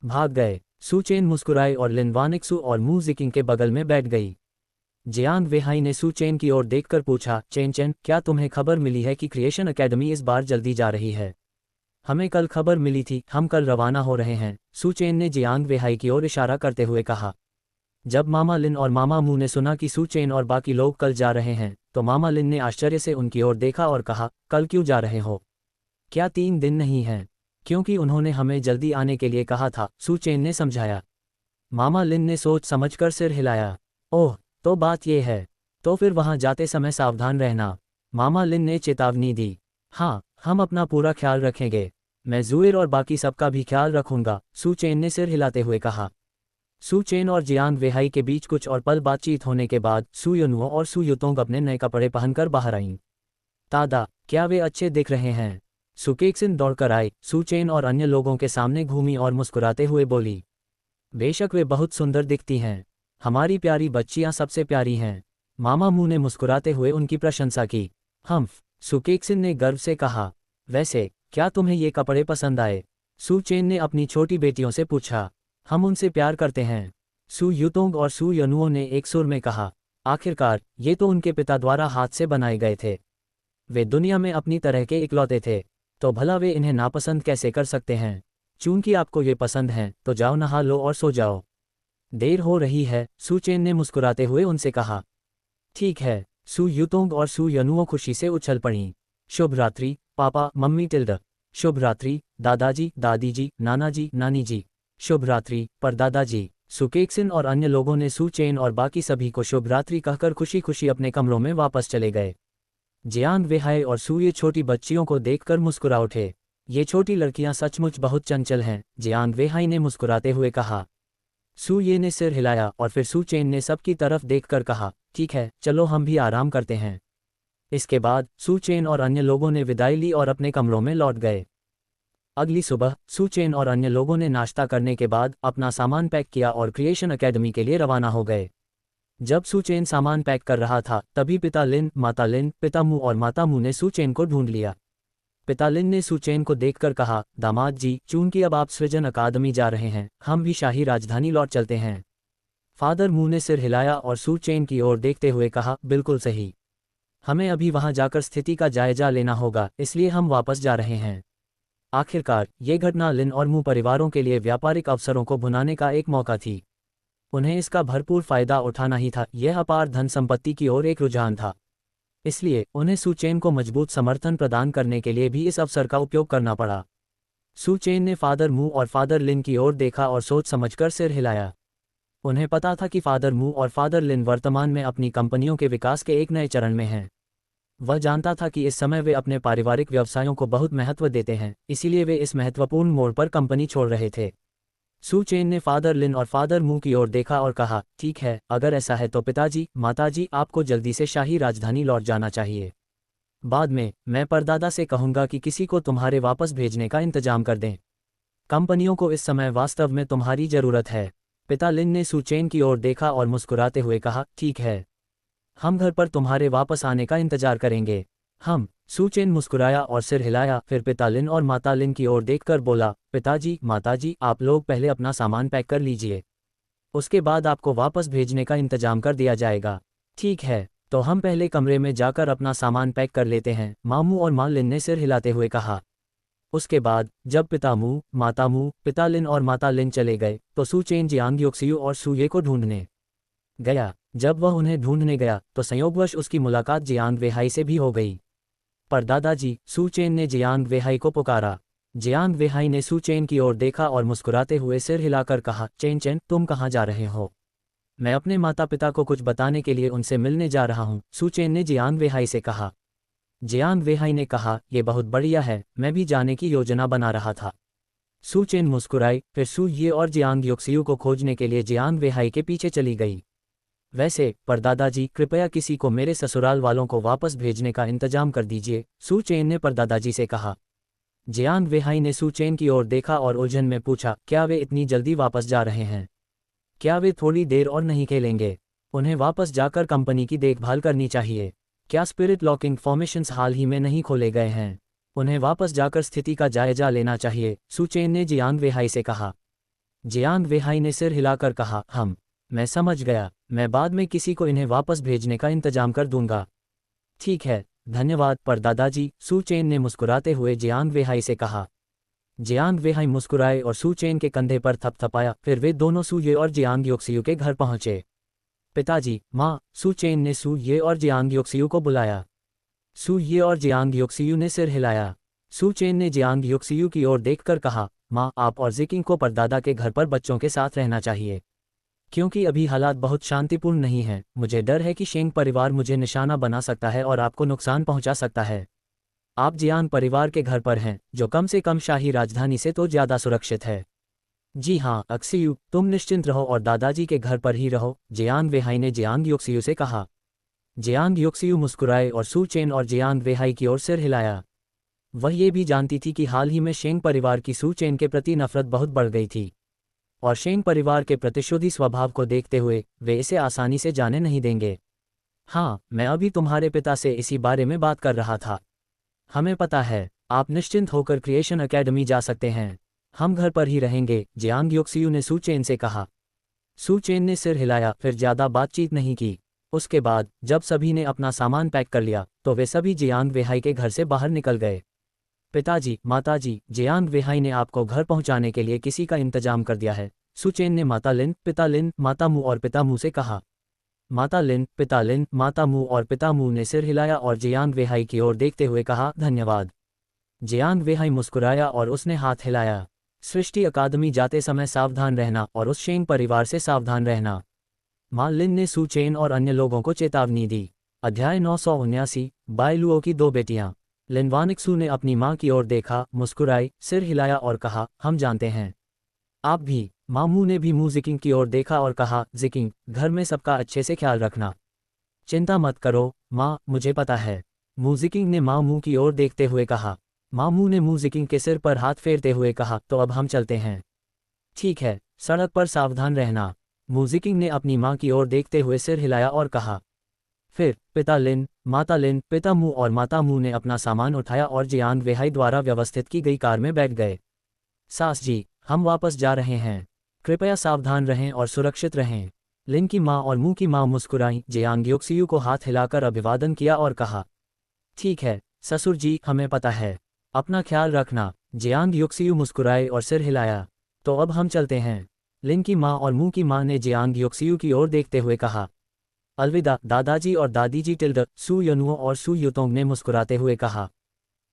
भाग गए। सू चेन मुस्कुराई और लिन वानिक्सू और मू जिकिंग के बगल में बैठ गई। जियांग वेहाई ने सू चेन की ओर देखकर पूछा, चेन चेन, क्या तुम्हें खबर मिली है कि क्रिएशन एकेडमी इस बार जल्दी जा रही है? हमें कल खबर मिली थी, हम कल रवाना हो रहे हैं, सू चेन ने जियांग वेहाई की ओर इशारा करते हुए कहा। जब मामा लिन और मामा मू ने सुना कि सू चेन और बाकी लोग कल जा रहे हैं, तो मामा लिन ने आश्चर्य से उनकी ओर देखा और कहा, कल क्यों जा रहे हो? क्या 3 दिन नहीं हैं? क्योंकि उन्होंने हमें जल्दी आने के लिए कहा था, सू चेन ने समझाया। मामा लिन ने सोच समझकर सिर हिलाया। ओह, तो बात यह है। तो फिर वहां जाते समय सावधान रहना, मामा लिन ने चेतावनी दी। हाँ, हम अपना पूरा ख्याल रखेंगे। मैं ज़ुइर और बाकी सबका भी ख्याल रखूंगा, सू चेन ने सिर हिलाते हुए कहा। सू चेन और जियांग वेहाई के बीच कुछ और पल बातचीत होने के बाद सू यनुओं और सू युतोंग अपने नए कपड़े पहनकर बाहर आईं। दादा, क्या वे अच्छे दिख रहे हैं? सू केक्सिन दौड़कर आई, सू चेन और अन्य लोगों के सामने घूमी और मुस्कुराते हुए बोली, बेशक वे बहुत सुंदर दिखती हैं। हमारी प्यारी बच्चियां सबसे प्यारी हैं। मामा मू ने मुस्कुराते हुए उनकी प्रशंसा की। हम्फ, सू केक्सिन ने गर्व से कहा। वैसे क्या तुम्हें ये कपड़े पसंद आए? सू चेन ने अपनी छोटी बेटियों से पूछा। हम उनसे प्यार करते हैं, सू युतोंग और सू यनुओं ने एक सुर में कहा। आखिरकार ये तो उनके पिता द्वारा हाथ से बनाए गए थे। वे दुनिया में अपनी तरह के इकलौते थे, तो भला वे इन्हें नापसंद कैसे कर सकते हैं? चूंकि आपको ये पसंद हैं, तो जाओ नहा लो और सो जाओ। देर हो रही है, सू चेन ने मुस्कुराते हुए उनसे कहा। ठीक है, सू युतोंग और सू यनुओं खुशी से उछल पड़ीं। शुभ रात्रि पापा, मम्मी टिल्ड। शुभ रात्रि दादाजी, दादी जी, नाना जी, नानी जी। शुभ रात्रि परदादाजी। सू केक्सिन और अन्य लोगों ने सू चेन और बाकी सभी को शुभ रात्रि कहकर खुशी खुशी अपने कमरों में वापस चले गए। जियांग वेहाई और सू ये छोटी बच्चियों को देखकर मुस्कुरा उठे। ये छोटी लड़कियां सचमुच बहुत चंचल हैं, जियांग वेहाई ने मुस्कुराते हुए कहा। सू ये ने सिर हिलाया और फिर सू चेन ने सबकी तरफ देखकर कहा, ठीक है, चलो हम भी आराम करते हैं। इसके बाद सू चेन और अन्य लोगों ने विदाई ली और अपने कमरों में लौट गए। अगली सुबह सू चेन और अन्य लोगों ने नाश्ता करने के बाद अपना सामान पैक किया और क्रिएशन एकेडमी के लिए रवाना हो गए। जब सू चेन सामान पैक कर रहा था, तभी पिता लिन, माता लिन, पिता मू और माता मू ने सू चेन को ढूंढ लिया। पिता लिन ने सू चेन को देखकर कहा, दामाद जी, चूंकि अब आप सृजन अकादमी जा रहे हैं, हम भी शाही राजधानी लौट चलते हैं। फादर मू ने सिर हिलाया और सू चेन की ओर देखते हुए कहा, बिल्कुल सही। हमें अभी वहां जाकर स्थिति का जायजा लेना होगा, इसलिए हम वापस जा रहे हैं। आखिरकार ये घटना लिन और मू परिवारों के लिए व्यापारिक अवसरों को भुनाने का एक मौका थी। उन्हें इसका भरपूर फायदा उठाना ही था। यह अपार धन संपत्ति की ओर एक रुझान था, इसलिए उन्हें सू चेन को मजबूत समर्थन प्रदान करने के लिए भी इस अवसर का उपयोग करना पड़ा। सू चेन ने फादर मू और फादर लिन की ओर देखा और सोच समझकर सिर हिलाया। उन्हें पता था कि फादर मू और फादर लिन वर्तमान में अपनी कंपनियों के विकास के एक नए चरण में हैं। वह जानता था कि इस समय वे अपने पारिवारिक व्यवसायों को बहुत महत्व देते हैं, इसीलिए वे इस महत्वपूर्ण मोड़ पर कंपनी छोड़ रहे थे। सू चेन ने फादर लिन और फादर मू की ओर देखा और कहा, ठीक है, अगर ऐसा है तो पिताजी, माताजी, आपको जल्दी से शाही राजधानी लौट जाना चाहिए। बाद में मैं परदादा से कहूँगा कि किसी को तुम्हारे वापस भेजने का इंतजाम कर दें। कंपनियों को इस समय वास्तव में तुम्हारी ज़रूरत है। पिता लिन ने सू चेन की ओर देखा और मुस्कुराते हुए कहा, ठीक है, हम घर पर तुम्हारे वापस आने का इंतजार करेंगे। हम। सू चेन मुस्कुराया और सिर हिलाया, फिर पिता लिन और माता लिन की ओर देखकर बोला, पिताजी, माताजी, आप लोग पहले अपना सामान पैक कर लीजिए, उसके बाद आपको वापस भेजने का इंतजाम कर दिया जाएगा। ठीक है, तो हम पहले कमरे में जाकर अपना सामान पैक कर लेते हैं, मामू और माँ लिन ने सिर हिलाते हुए कहा। उसके बाद जब पिता मू, माता मू, पिता लिन और माता लिन चले गए तो सू चेन जियांग योक्सियू और सूये को ढूंढने गया। जब वह उन्हें ढूंढने गया तो संयोगवश उसकी मुलाकात जियांग वेहाई से भी हो गई। पर दादाजी, सू चेन ने जियांग वेहाई को पुकारा। जियांग वेहाई ने सू चेन की ओर देखा और मुस्कुराते हुए सिर हिलाकर कहा, चेन चेन, तुम कहाँ जा रहे हो? मैं अपने माता पिता को कुछ बताने के लिए उनसे मिलने जा रहा हूँ, सू चेन ने जियांग वेहाई से कहा। जियांग वेहाई ने कहा, यह बहुत बढ़िया है, मैं भी जाने की योजना बना रहा था। सू चेन मुस्कुराई, फिर सू ये और जियांग योक्सियू को खोजने के लिए जियांग वेहाई के पीछे चली गई। वैसे, पर दादाजी, कृपया किसी को मेरे ससुराल वालों को वापस भेजने का इंतजाम कर दीजिए, सू चेन ने पर दादाजी से कहा। जियांग वेहाई ने सू चेन की ओर देखा और उलझन में पूछा, क्या वे इतनी जल्दी वापस जा रहे हैं? क्या वे थोड़ी देर और नहीं खेलेंगे? उन्हें वापस जाकर कंपनी की देखभाल करनी चाहिए। क्या स्पिरिट लॉकिंग फॉर्मेशंस हाल ही में नहीं खोले गए हैं? उन्हें वापस जाकर स्थिति का जायजा लेना चाहिए, सू चेन ने जियांग वेहाई से कहा। जियांग वेहाई ने सिर हिलाकर कहा, मैं समझ गया, मैं बाद में किसी को इन्हें वापस भेजने का इंतजाम कर दूंगा। ठीक है, धन्यवाद पर दादाजी, सू चेन ने मुस्कुराते हुए जियांग वेहाई से कहा। जियांग वेहाई मुस्कुराए और सू चेन के कंधे पर थपथपाया, फिर वे दोनों सू ये और जियांग योक्सियू के घर पहुंचे। पिताजी, माँ, सू चेन ने सू ये और जियांग योक्सियू को बुलाया। सू ये और जियांग योक्सियू ने सिर हिलाया। सू चेन ने जियांग योक्सियू की ओर देखकर कहा, माँ, आप और जिकिंग को परदादा के घर पर बच्चों के साथ रहना चाहिए। क्योंकि अभी हालात बहुत शांतिपूर्ण नहीं हैं, मुझे डर है कि शेंग परिवार मुझे निशाना बना सकता है और आपको नुकसान पहुंचा सकता है। आप जियांग परिवार के घर पर हैं, जो कम से कम शाही राजधानी से तो ज़्यादा सुरक्षित है। जी हाँ, अक्सियू, तुम निश्चिंत रहो और दादाजी के घर पर ही रहो, जियांग वेहाई ने जियांग योक्सियू से कहा। जियांग योक्सियू मुस्कुराए और सू चेन और जियांग वेहाई की ओर सिर हिलाया। वह ये भी जानती थी कि हाल ही में शेंग परिवार की सू चेन के प्रति नफरत बहुत बढ़ गई थी, और शेंग परिवार के प्रतिशोधी स्वभाव को देखते हुए वे इसे आसानी से जाने नहीं देंगे। हाँ, मैं अभी तुम्हारे पिता से इसी बारे में बात कर रहा था। हमें पता है, आप निश्चिंत होकर क्रिएशन एकेडमी जा सकते हैं, हम घर पर ही रहेंगे, जियांग योक्सियू ने सू चेन से कहा। सू चेन ने सिर हिलाया, फिर ज़्यादा बातचीत नहीं की। उसके बाद जब सभी ने अपना सामान पैक कर लिया तो वे सभी जियांग वेहाई के घर से बाहर निकल गए। पिताजी, माताजी, जियांग वेहाई ने आपको घर पहुंचाने के लिए किसी का इंतजाम कर दिया है, सू चेन ने माता लिन, पिता लिन, माता मू और पिता मू से कहा। माता लिन, पिता लिन, माता मू और पिता मू ने सिर हिलाया और जियांग वेहाई की ओर देखते हुए कहा, धन्यवाद। जियांग वेहाई मुस्कुराया और उसने हाथ हिलाया। सृष्टि अकादमी जाते समय सावधान रहना और उस शेंग परिवार से सावधान रहना, माँ लिन ने सू चेन और अन्य लोगों को चेतावनी दी। अध्याय 979, बायलुओ की दो बेटियां। लिन वानिक्सू ने अपनी माँ की ओर देखा, मुस्कुराई, सिर हिलाया और कहा, हम जानते हैं। आप भी। मामू ने भी मू जिकिंग की ओर देखा और कहा, जिकिंग, घर में सबका अच्छे से ख्याल रखना। चिंता मत करो, माँ, मुझे पता है। मू जिकिंग ने मामू की ओर देखते हुए कहा। मामू ने मू जिकिंग के सिर पर हाथ फेरते हुए कहा, तो अब हम चलते हैं। ठीक है, सड़क पर सावधान रहना। मू जिकिंग ने अपनी माँ की ओर देखते हुए सिर हिलाया और कहा। फिर पिता लिन, माता लिन, पिता मू और माता मू ने अपना सामान उठाया और जियांग वेहाई द्वारा व्यवस्थित की गई कार में बैठ गए। सास जी, हम वापस जा रहे हैं, कृपया सावधान रहें और सुरक्षित रहें। लिन की माँ और मू की माँ मुस्कुराईं, जियांग योक्सियू को हाथ हिलाकर अभिवादन किया और कहा, ठीक है ससुर जी, हमें पता है, अपना ख्याल रखना। जियांग योक्सियू मुस्कुराए और सिर हिलाया। तो अब हम चलते हैं। लिन की माँ और मू की माँ ने जियांग योक्सियू की ओर देखते हुए कहा। अलविदा दादाजी और दादी जी। सू यनुओ और सू युतोंग ने मुस्कुराते हुए कहा।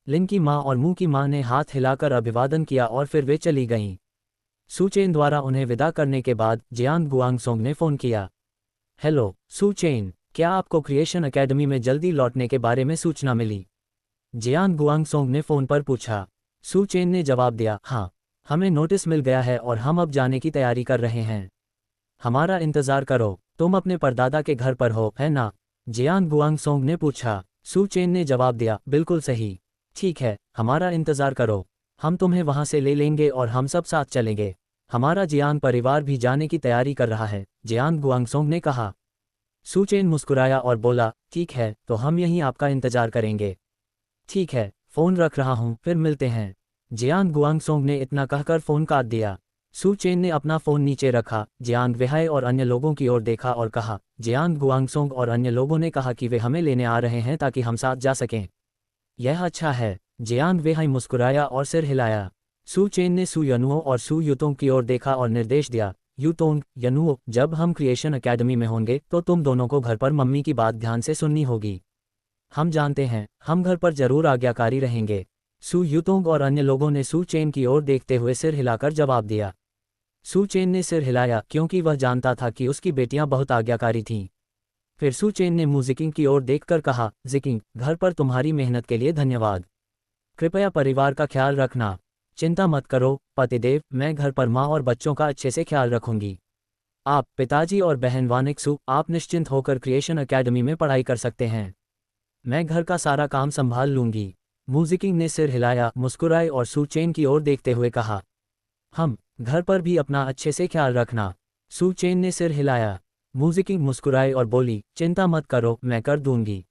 लिन की माँ और मू की माँ ने हाथ हिलाकर अभिवादन किया और फिर वे चली गईं। सू चेन द्वारा उन्हें विदा करने के बाद जियांग गुआंगसोंग ने फ़ोन किया। हेलो सू चेन, क्या आपको क्रिएशन एकेडमी में जल्दी लौटने के बारे में सूचना मिली? जियांग गुआंगसोंग ने फ़ोन पर पूछा। सू चेन ने जवाब दिया, हाँ, हमें नोटिस मिल गया है और हम अब जाने की तैयारी कर रहे हैं। हमारा इंतज़ार करो, तुम अपने परदादा के घर पर हो, है ना? जियांग गुआंगसोंग ने पूछा। सू चेन ने जवाब दिया, बिल्कुल सही। ठीक है, हमारा इंतज़ार करो, हम तुम्हें वहाँ से ले लेंगे और हम सब साथ चलेंगे। हमारा जियांग परिवार भी जाने की तैयारी कर रहा है, जियांग गुआंगसोंग ने कहा। सू चेन मुस्कुराया और बोला, ठीक है, तो हम यहीं आपका इंतज़ार करेंगे। ठीक है, फ़ोन रख रहा हूँ, फिर मिलते हैं। जियांग गुआंगसोंग ने इतना कहकर फ़ोन काट दिया। सू चेन ने अपना फ़ोन नीचे रखा, जियांग वेहाई और अन्य लोगों की ओर देखा और कहा। जियांग गुआंगसोंग और अन्य लोगों ने कहा कि वे हमें लेने आ रहे हैं ताकि हम साथ जा सकें। यह अच्छा है। जियांग वेहाई मुस्कुराया और सिर हिलाया। सू चेन ने सू यनुओ और सू युतोंग की ओर देखा और निर्देश दिया, युतोंग, यनुओ, जब हम क्रिएशन एकेडमी में होंगे तो तुम दोनों को घर पर मम्मी की बात ध्यान से सुननी होगी। हम जानते हैं, हम घर पर जरूर आज्ञाकारी रहेंगे। सू युतोंग और अन्य लोगों ने सू चेन की ओर देखते हुए सिर हिलाकर जवाब दिया। सू चेन ने सिर हिलाया क्योंकि वह जानता था कि उसकी बेटियां बहुत आज्ञाकारी थीं। फिर सू चेन ने मुजिकिंग की ओर देखकर कहा, जिकिंग, घर पर तुम्हारी मेहनत के लिए धन्यवाद। कृपया परिवार का ख्याल रखना। चिंता मत करो पतिदेव, मैं घर पर माँ और बच्चों का अच्छे से ख्याल रखूंगी। आप, पिताजी और बहन वानिक्सु, आप निश्चिंत होकर क्रिएशन एकेडमी में पढ़ाई कर सकते हैं। मैं घर का सारा काम संभाल लूंगी। मुजिकिंग ने सिर हिलाया, मुस्कुराए और सू चेन की ओर देखते हुए कहा, हम, घर पर भी अपना अच्छे से ख्याल रखना। सू चेन ने सिर हिलाया। मुजिकिंग मुस्कुराए और बोली, चिंता मत करो, मैं कर दूंगी।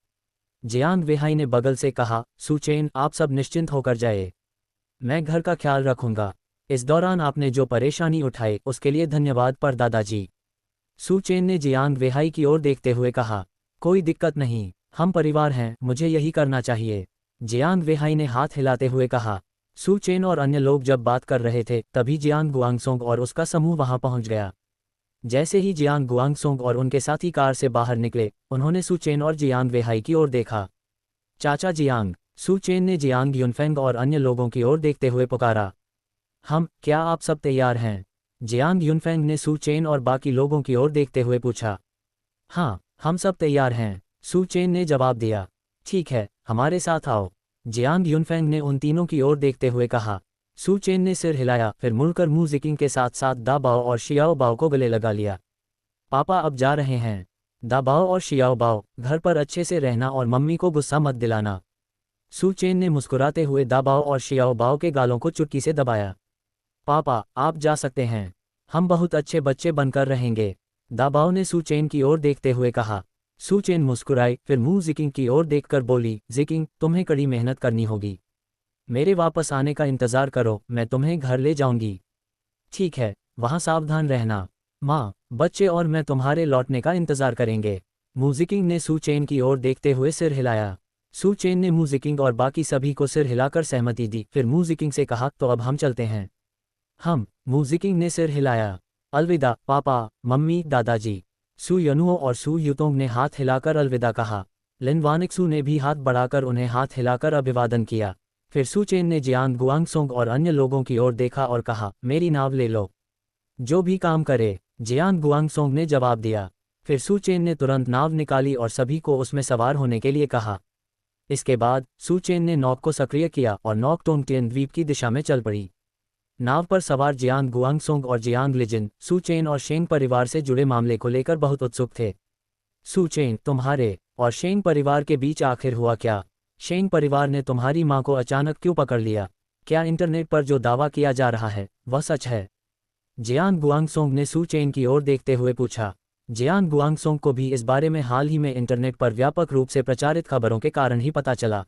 जियांग वेहाई ने बगल से कहा, सू चेन, आप सब निश्चिंत होकर जाए, मैं घर का ख्याल रखूंगा। इस दौरान आपने जो परेशानी उठाई उसके लिए धन्यवाद पर दादाजी। सू चेन ने जियांग वेहाई की ओर देखते हुए कहा, कोई दिक्कत नहीं, हम परिवार हैं, मुझे यही करना चाहिए। जियांग वेहाई ने हाथ हिलाते हुए कहा। सू चेन और अन्य लोग जब बात कर रहे थे तभी जियांग गुआंगसोंग और उसका समूह वहां पहुंच गया। जैसे ही जियांग गुआंगसोंग और उनके साथी कार से बाहर निकले, उन्होंने सू चेन और जियांग वेहाई की ओर देखा। चाचा जियांग, सू चेन ने जियांग युनफेंग और अन्य लोगों की ओर देखते हुए पुकारा। क्या आप सब तैयार हैं? जियांग युनफेंग ने सू चेन और बाकी लोगों की ओर देखते हुए पूछा। हाँ, हम सब तैयार हैं, सू चेन ने जवाब दिया। ठीक है, हमारे साथ आओ, जियांग युनफेंग ने उन तीनों की ओर देखते हुए कहा। सू चेन ने सिर हिलाया, फिर मुड़कर मुजिकिंग के साथ साथ दा बाओ और शियाओ बाओ को गले लगा लिया। पापा अब जा रहे हैं। दा बाओ और शियाओ बाओ, घर पर अच्छे से रहना और मम्मी को गुस्सा मत दिलाना। सू चेन ने मुस्कुराते हुए दा बाओ और शियाओ बाओ के गालों को चुटकी से दबाया। पापा, आप जा सकते हैं, हम बहुत अच्छे बच्चे बनकर रहेंगे, दा बाओ ने सू चेन की ओर देखते हुए कहा। सू चेन मुस्कुराई, फिर मुंह जिकिंग की ओर देखकर बोली, जिकिंग, तुम्हें कड़ी मेहनत करनी होगी। मेरे वापस आने का इंतज़ार करो, मैं तुम्हें घर ले जाऊंगी। ठीक है, वहाँ सावधान रहना। माँ, बच्चे और मैं तुम्हारे लौटने का इंतज़ार करेंगे। मुजिकिंग ने सू चेन की ओर देखते हुए सिर हिलाया। सू चेन ने मुजिकिंग और बाकी सभी को सिर हिलाकर सहमति दी, फिर मुजिकिंग से कहा, तो अब हम चलते हैं। मुजिकिंग ने सिर हिलाया। अलविदा पापा, मम्मी, दादाजी। सू यनुओ और सू युतोंग ने हाथ हिलाकर अलविदा कहा। लिन वानिक्सू ने भी हाथ बढ़ाकर उन्हें हाथ हिलाकर अभिवादन किया। फिर सू चेन ने जियांग गुआंगसोंग और अन्य लोगों की ओर देखा और कहा, मेरी नाव ले लो, जो भी काम करे। जियांग गुआंगसोंग ने जवाब दिया। फिर सू चेन ने तुरंत नाव निकाली और सभी को उसमें सवार होने के लिए कहा। इसके बाद सू चेन ने नॉक को सक्रिय किया और नॉक टोंगटियन द्वीप की दिशा में चल पड़ी। नाव पर सवार जियांग गुआंगसोंग और जियांग लिजिन, सू चेन और शेंग परिवार से जुड़े मामले को लेकर बहुत उत्सुक थे। सू चेन, तुम्हारे और शेंग परिवार के बीच आखिर हुआ क्या? शेंग परिवार ने तुम्हारी मां को अचानक क्यों पकड़ लिया? क्या इंटरनेट पर जो दावा किया जा रहा है वह सच है? जियांग गुआंगसोंग ने सू चेन की ओर देखते हुए पूछा। जियांग गुआंगसोंग को भी इस बारे में हाल ही में इंटरनेट पर व्यापक रूप से प्रचारित खबरों के कारण ही पता चला।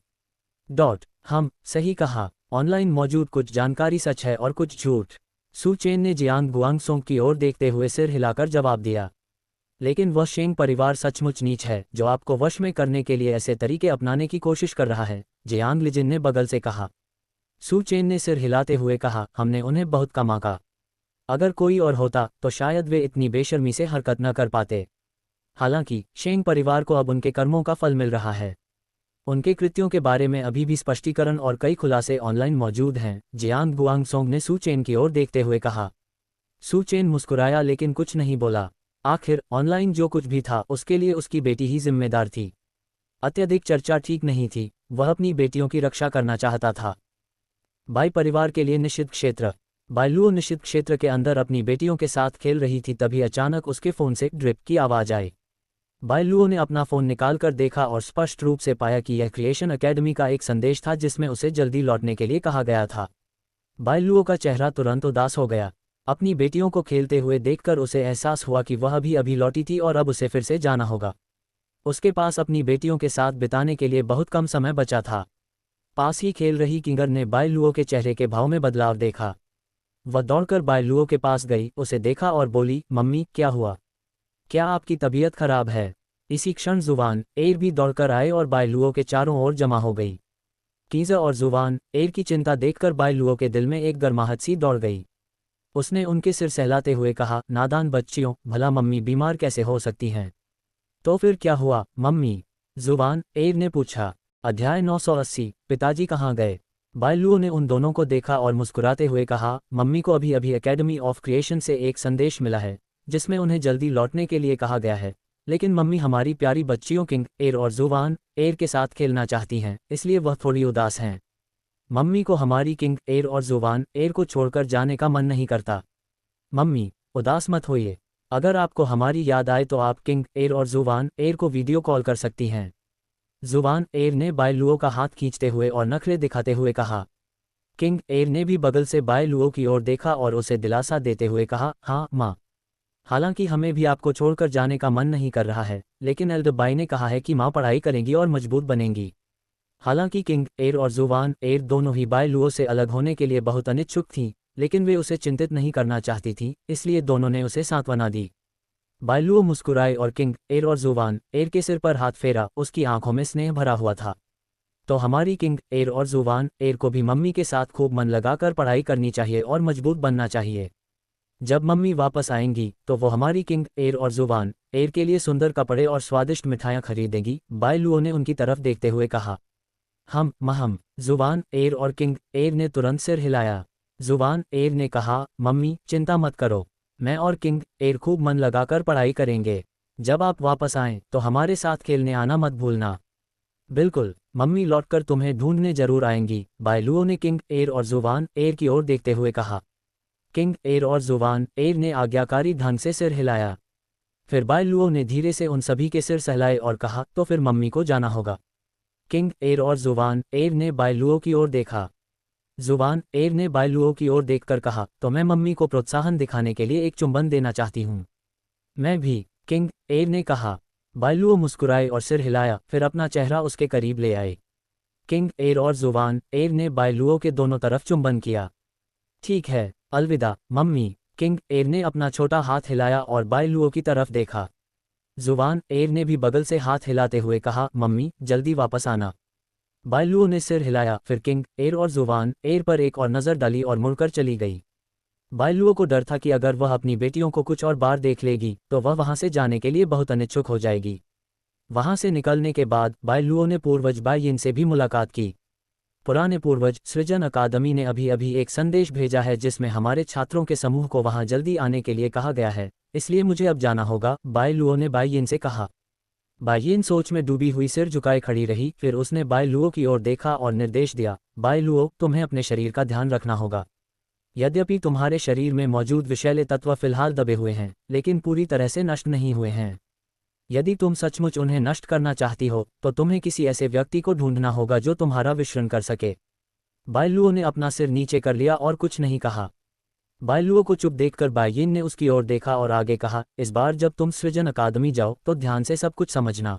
सही कहा, ऑनलाइन मौजूद कुछ जानकारी सच है और कुछ झूठ। सू चेन ने जियांग गुआंगसोंग की ओर देखते हुए सिर हिलाकर जवाब दिया। लेकिन वह शेंग परिवार सचमुच नीच है जो आपको वश में करने के लिए ऐसे तरीके अपनाने की कोशिश कर रहा है, जियांग लिजिन ने बगल से कहा। सू चेन ने सिर हिलाते हुए कहा, हमने उन्हें बहुत कम आंका। अगर कोई और होता तो शायद वे इतनी बेशर्मी से हरकत न कर पाते। हालांकि शेंग परिवार को अब उनके कर्मों का फल मिल रहा है। उनके कृत्यों के बारे में अभी भी स्पष्टीकरण और कई खुलासे ऑनलाइन मौजूद हैं, जियांग गुआंगसोंग ने सू चेन की ओर देखते हुए कहा। सू चेन मुस्कुराया लेकिन कुछ नहीं बोला। आखिर ऑनलाइन जो कुछ भी था उसके लिए उसकी बेटी ही जिम्मेदार थी। अत्यधिक चर्चा ठीक नहीं थी, वह अपनी बेटियों की रक्षा करना चाहता था। बाई परिवार के लिए निषिद्ध क्षेत्र। बाइलुओ निषिद्ध क्षेत्र के अंदर अपनी बेटियों के साथ खेल रही थी, तभी अचानक उसके फोन से ड्रिप की आवाज आई। बायलुओ ने अपना फ़ोन निकालकर देखा और स्पष्ट रूप से पाया कि यह क्रिएशन एकेडमी का एक संदेश था जिसमें उसे जल्दी लौटने के लिए कहा गया था। बायलुओ का चेहरा तुरंत उदास हो गया। अपनी बेटियों को खेलते हुए देखकर उसे एहसास हुआ कि वह भी अभी लौटी थी और अब उसे फिर से जाना होगा। उसके पास अपनी बेटियों के साथ बिताने के लिए बहुत कम समय बचा था। पास ही खेल रही किंगर ने बायलुओ के चेहरे के भाव में बदलाव देखा। वह दौड़कर बायलुओ के पास गई, उसे देखा और बोली, मम्मी क्या हुआ? क्या आपकी तबीयत खराब है? इसी क्षण जुवान एयर भी दौड़कर आए और बायलुओ के चारों ओर जमा हो गई। कीज़ा और जुवान एयर की चिंता देखकर बायलुओ के दिल में एक गर्माहट सी दौड़ गई। उसने उनके सिर सहलाते हुए कहा, नादान बच्चियों, भला मम्मी बीमार कैसे हो सकती हैं? तो फिर क्या हुआ मम्मी? जुवान एयर ने पूछा। अध्याय 980 पिताजी कहाँ गए? बायलुओ ने उन दोनों को देखा और मुस्कुराते हुए कहा, मम्मी को अभी अभी एकेडमी ऑफ क्रिएशन से एक संदेश मिला है जिसमें उन्हें जल्दी लौटने के लिए कहा गया है। लेकिन मम्मी हमारी प्यारी बच्चियों किंग एयर और जुवान एयर के साथ खेलना चाहती हैं, इसलिए वह थोड़ी उदास हैं। मम्मी को हमारी किंग एयर और जुवान एयर को छोड़कर जाने का मन नहीं करता। मम्मी उदास मत होइए। अगर आपको हमारी याद आए तो आप किंग एयर और जुवान एयर को वीडियो कॉल कर सकती हैं। जुवान एयर ने बायलुओ का हाथ खींचते हुए और नखरे दिखाते हुए कहा। किंग एयर ने भी बगल से बायलुओ की ओर देखा और उसे दिलासा देते हुए कहा, हाँ माँ। हालांकि हमें भी आपको छोड़कर जाने का मन नहीं कर रहा है, लेकिन एल्डरबाई ने कहा है कि माँ पढ़ाई करेंगी और मजबूत बनेंगी। हालांकि किंग एयर और जुवान एयर दोनों ही बायलुओ से अलग होने के लिए बहुत अनिच्छुक थीं, लेकिन वे उसे चिंतित नहीं करना चाहती थीं, इसलिए दोनों ने उसे सांत्वना दी। बायलुओ मुस्कुराए और किंग एयर और जुवान एयर के सिर पर हाथ फेरा, उसकी आंखों में स्नेह भरा हुआ था। तो हमारी किंग एयर और जुवान एयर को भी मम्मी के साथ खूब मन लगाकर पढ़ाई करनी चाहिए और मजबूत बनना चाहिए। जब मम्मी वापस आएंगी तो वो हमारी किंग एयर और जुवान एयर के लिए सुंदर कपड़े और स्वादिष्ट मिठाइयाँ खरीदेंगी। बायलुओ ने उनकी तरफ देखते हुए कहा। हम जुवान एयर और किंग एयर ने तुरंत सिर हिलाया। जुवान एयर ने कहा, मम्मी चिंता मत करो, मैं और किंग एयर खूब मन लगाकर पढ़ाई करेंगे। जब आप वापस आएं तो हमारे साथ खेलने आना मत भूलना। बिल्कुल, मम्मी लौटकर तुम्हें ढूंढने जरूर आएंगी, बायलुओ ने किंग एयर और जुवान एयर की ओर देखते हुए कहा। किंग एयर और जुवान एयर ने आज्ञाकारी ढंग से सिर हिलाया। फिर बायलुओ ने धीरे से उन सभी के सिर सहलाए और कहा, तो फिर मम्मी को जाना होगा। किंग एयर और जुवान एयर ने बायलुओ की ओर देखा। जुवान एयर ने बायलुओ की ओर देखकर कहा, तो मैं मम्मी को प्रोत्साहन दिखाने के लिए एक चुंबन देना चाहती हूँ। मैं भी, किंग एयर ने कहा। बायलुओ मुस्कुराए और सिर हिलाया, फिर अपना चेहरा उसके करीब ले आए। किंग एयर और जुवान एयर ने बायलुओ के दोनों तरफ चुंबन किया। ठीक है, अलविदा मम्मी। किंग एयर ने अपना छोटा हाथ हिलाया और बायलुओ की तरफ देखा। जुवान एयर ने भी बगल से हाथ हिलाते हुए कहा, मम्मी जल्दी वापस आना। बायलुओ ने सिर हिलाया, फिर किंग एयर और जुवान एयर पर एक और नज़र डाली और मुड़कर चली गई। बायलुओ को डर था कि अगर वह अपनी बेटियों को कुछ और बार देख लेगी तो वह वहां से जाने के लिए बहुत अनिच्छुक हो जाएगी। वहां से निकलने के बाद बायलुओ ने पूर्वज बायिन से भी मुलाकात की। पुराने पूर्वज सृजन अकादमी ने अभी अभी एक संदेश भेजा है जिसमें हमारे छात्रों के समूह को वहां जल्दी आने के लिए कहा गया है, इसलिए मुझे अब जाना होगा, बायलुओ ने बायिन से कहा। बायिन सोच में डूबी हुई सिर झुकाए खड़ी रही, फिर उसने बायलुओ की ओर देखा और निर्देश दिया, बायलुओ तुम्हें अपने शरीर का ध्यान रखना होगा। यद्यपि तुम्हारे शरीर में मौजूद विषैले तत्व फिलहाल दबे हुए हैं, लेकिन पूरी तरह से नष्ट नहीं हुए हैं। यदि तुम सचमुच उन्हें नष्ट करना चाहती हो तो तुम्हें किसी ऐसे व्यक्ति को ढूंढना होगा जो तुम्हारा विश्रण कर सके। बायलुओ ने अपना सिर नीचे कर लिया और कुछ नहीं कहा। बायलुओ को चुप देखकर बायिन ने उसकी ओर देखा और आगे कहा, इस बार जब तुम सृजन अकादमी जाओ तो ध्यान से सब कुछ समझना।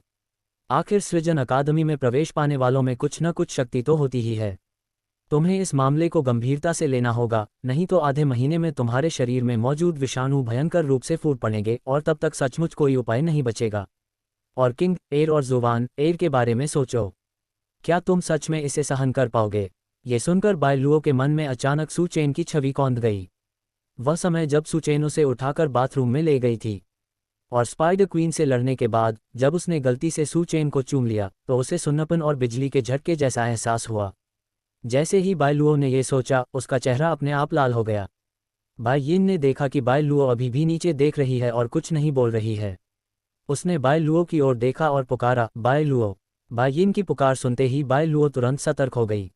आखिर सृजन अकादमी में प्रवेश पाने वालों में कुछ न कुछ शक्ति तो होती ही है। तुम्हें इस मामले को गंभीरता से लेना होगा, नहीं तो आधे महीने में तुम्हारे शरीर में मौजूद विषाणु भयंकर रूप से फूट पड़ेंगे और तब तक सचमुच कोई उपाय नहीं बचेगा। और किंग एयर और जुवान एयर के बारे में सोचो, क्या तुम सच में इसे सहन कर पाओगे? ये सुनकर बायलुओ के मन में अचानक सुचेन की छवि कौंध गई। वह समय जब सुचेन उसे उठाकर बाथरूम में ले गई थी और स्पाइडर क्वीन से लड़ने के बाद जब उसने गलती से सुचेन को चूम लिया तो उसे सुन्नपन और बिजली के झटके जैसा एहसास हुआ। जैसे ही बायलुओ ने यह सोचा, उसका चेहरा अपने आप लाल हो गया। बायिन ने देखा कि बायलुओ अभी भी नीचे देख रही है और कुछ नहीं बोल रही है। उसने बायलुओ की ओर देखा और पुकारा, बायलुओ। बायिन की पुकार सुनते ही बायलुओ तुरंत सतर्क हो गई।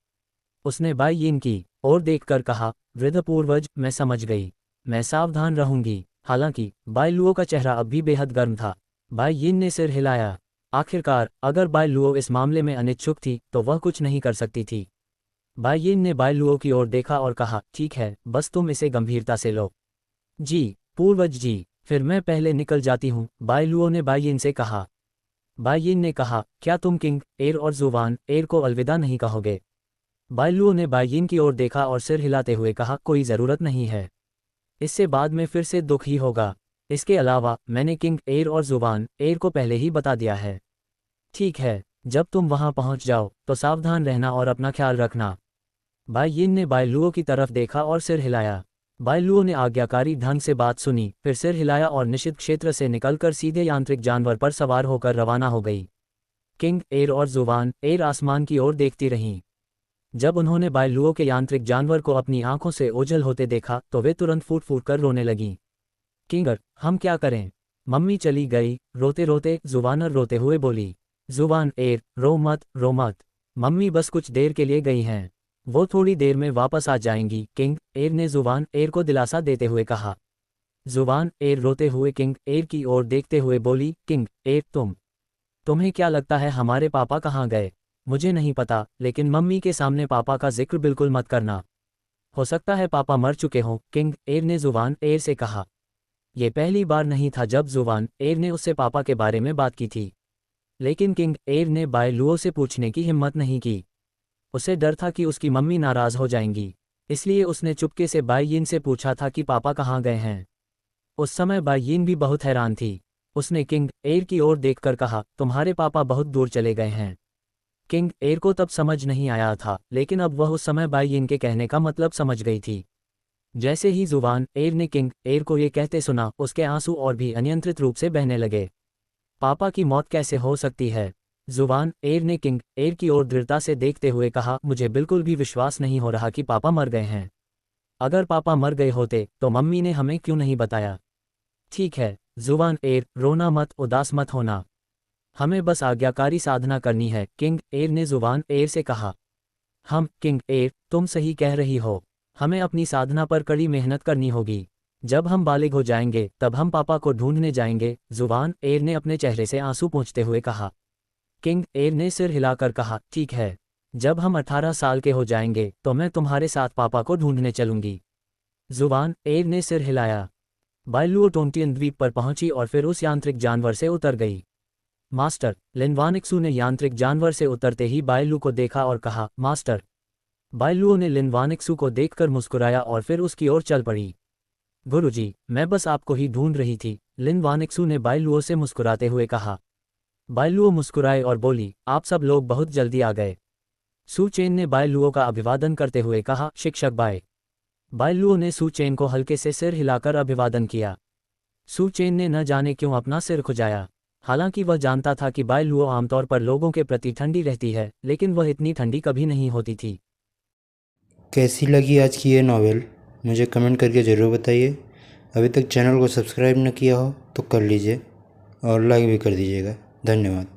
उसने बायिन की ओर देखकर कहा, वृद्ध पूर्वज, मैं समझ गई, मैं सावधान रहूंगी। हालांकि बायलुओ का चेहरा अब भी बेहद गर्म था। बाई यिन ने सिर हिलाया। आखिरकार अगर बाई लुओ इस मामले में अनिच्छुक थी तो वह कुछ नहीं कर सकती थी। बाई यिन ने बाई लुओ की ओर देखा और कहा, ठीक है, बस तुम इसे गंभीरता से लो। जी पूर्वज जी, फिर मैं पहले निकल जाती हूँ, बाई लुओ ने बाई यिन से कहा। बाई यिन ने कहा, क्या तुम किंग एर और जुवान एर को अलविदा नहीं कहोगे? बाई लुओ ने बाई यिन की ओर देखा और सिर हिलाते हुए कहा, कोई ज़रूरत नहीं है। इससे बाद में फिर से दुख ही होगा। इसके अलावा मैंने किंग एर और जुबान एर को पहले ही बता दिया है। ठीक है, जब तुम वहां पहुंच जाओ तो सावधान रहना और अपना ख्याल रखना। बाई यिन ने बाई लुओ की तरफ देखा और सिर हिलाया। बाई लुओ ने आज्ञाकारी ढंग से बात सुनी, फिर सिर हिलाया और निषिद्ध क्षेत्र से निकलकर सीधे यांत्रिक जानवर पर सवार होकर रवाना हो गई। किंग एर और जुबान एर आसमान की ओर देखती रहीं। जब उन्होंने बाई लुओ के यांत्रिक जानवर को अपनी आंखों से ओझल होते देखा तो वे तुरंत फूट फूट कर रोने लगीं। किंगर, हम क्या करें? मम्मी चली गई, रोते रोते जुबानर रोते हुए बोली। जुबान एर, रो मत, मम्मी बस कुछ देर के लिए गई हैं, वो थोड़ी देर में वापस आ जाएंगी, किंग एर ने जुबान एर को दिलासा देते हुए कहा। जुबान एर रोते हुए किंग एर की ओर देखते हुए बोली, किंग एर, तुम्हें क्या लगता है हमारे पापा कहाँ गए? मुझे नहीं पता, लेकिन मम्मी के सामने पापा का जिक्र बिल्कुल मत करना। हो सकता है पापा मर चुके हों, किंग एर ने जुबान एर से कहा। यह पहली बार नहीं था जब जुबान एर ने उससे पापा के बारे में बात की थी, लेकिन किंग एर ने बाई लुओ से पूछने की हिम्मत नहीं की। उसे डर था कि उसकी मम्मी नाराज हो जाएंगी, इसलिए उसने चुपके से बाई यिन से पूछा था कि पापा कहाँ गए हैं। उस समय बाई यिन भी बहुत हैरान थी। उसने किंग एर की ओर देखकर कहा, तुम्हारे पापा बहुत दूर चले गए हैं। किंग एर को तब समझ नहीं आया था, लेकिन अब वह उस समय बाई यिन के कहने का मतलब समझ गई थी। जैसे ही जुबान एर ने किंग एर को ये कहते सुना, उसके आंसू और भी अनियंत्रित रूप से बहने लगे। पापा की मौत कैसे हो सकती है? जुबान एर ने किंग एर की ओर दृढ़ता से देखते हुए कहा, मुझे बिल्कुल भी विश्वास नहीं हो रहा कि पापा मर गए हैं। अगर पापा मर गए होते तो मम्मी ने हमें क्यों नहीं बताया? ठीक है जुबान एर, रोना मत, उदास मत होना, हमें बस आज्ञाकारी साधना करनी है, किंग एर ने जुबान एर से कहा। किंग एर, तुम सही कह रही हो, हमें अपनी साधना पर कड़ी मेहनत करनी होगी। जब हम बालिग हो जाएंगे तब हम पापा को ढूंढने जाएंगे, जुबान एर ने अपने चेहरे से आंसू पोंछते हुए कहा। किंग एर ने सिर हिलाकर कहा, ठीक है, जब हम 18 साल के हो जाएंगे तो मैं तुम्हारे साथ पापा को ढूंढने चलूंगी। जुबान एर ने सिर हिलाया। बाई लुओ टोंटियन द्वीप पर पहुंची और फिर उस यांत्रिक जानवर से उतर गई। मास्टर, लिनवानिक्सू ने यांत्रिक जानवर से उतरते ही बाई लुओ को देखा और कहा, मास्टर। बाई लुओ ने लिनवानिक्सू को देखकर मुस्कुराया और फिर उसकी ओर चल पड़ी। गुरुजी, मैं बस आपको ही ढूंढ रही थी, लिनवानिक्सू ने बाई लुओ से मुस्कुराते हुए कहा। बाई लुओ मुस्कुराए और बोली, आप सब लोग बहुत जल्दी आ गए। सू चेन ने बाई लुओ का अभिवादन करते हुए कहा, शिक्षक बाय। बाई लुओ ने सू चेन को हल्के से सिर हिलाकर अभिवादन किया। सू चेन ने न जाने क्यों अपना सिर खुजाया। हालांकि वह जानता था कि बाई लुओ आमतौर पर लोगों के प्रति ठंडी रहती है, लेकिन वह इतनी ठंडी कभी नहीं होती थी। कैसी लगी आज की ये नॉवेल मुझे कमेंट करके ज़रूर बताइए। अभी तक चैनल को सब्सक्राइब न किया हो तो कर लीजिए और लाइक भी कर दीजिएगा। धन्यवाद।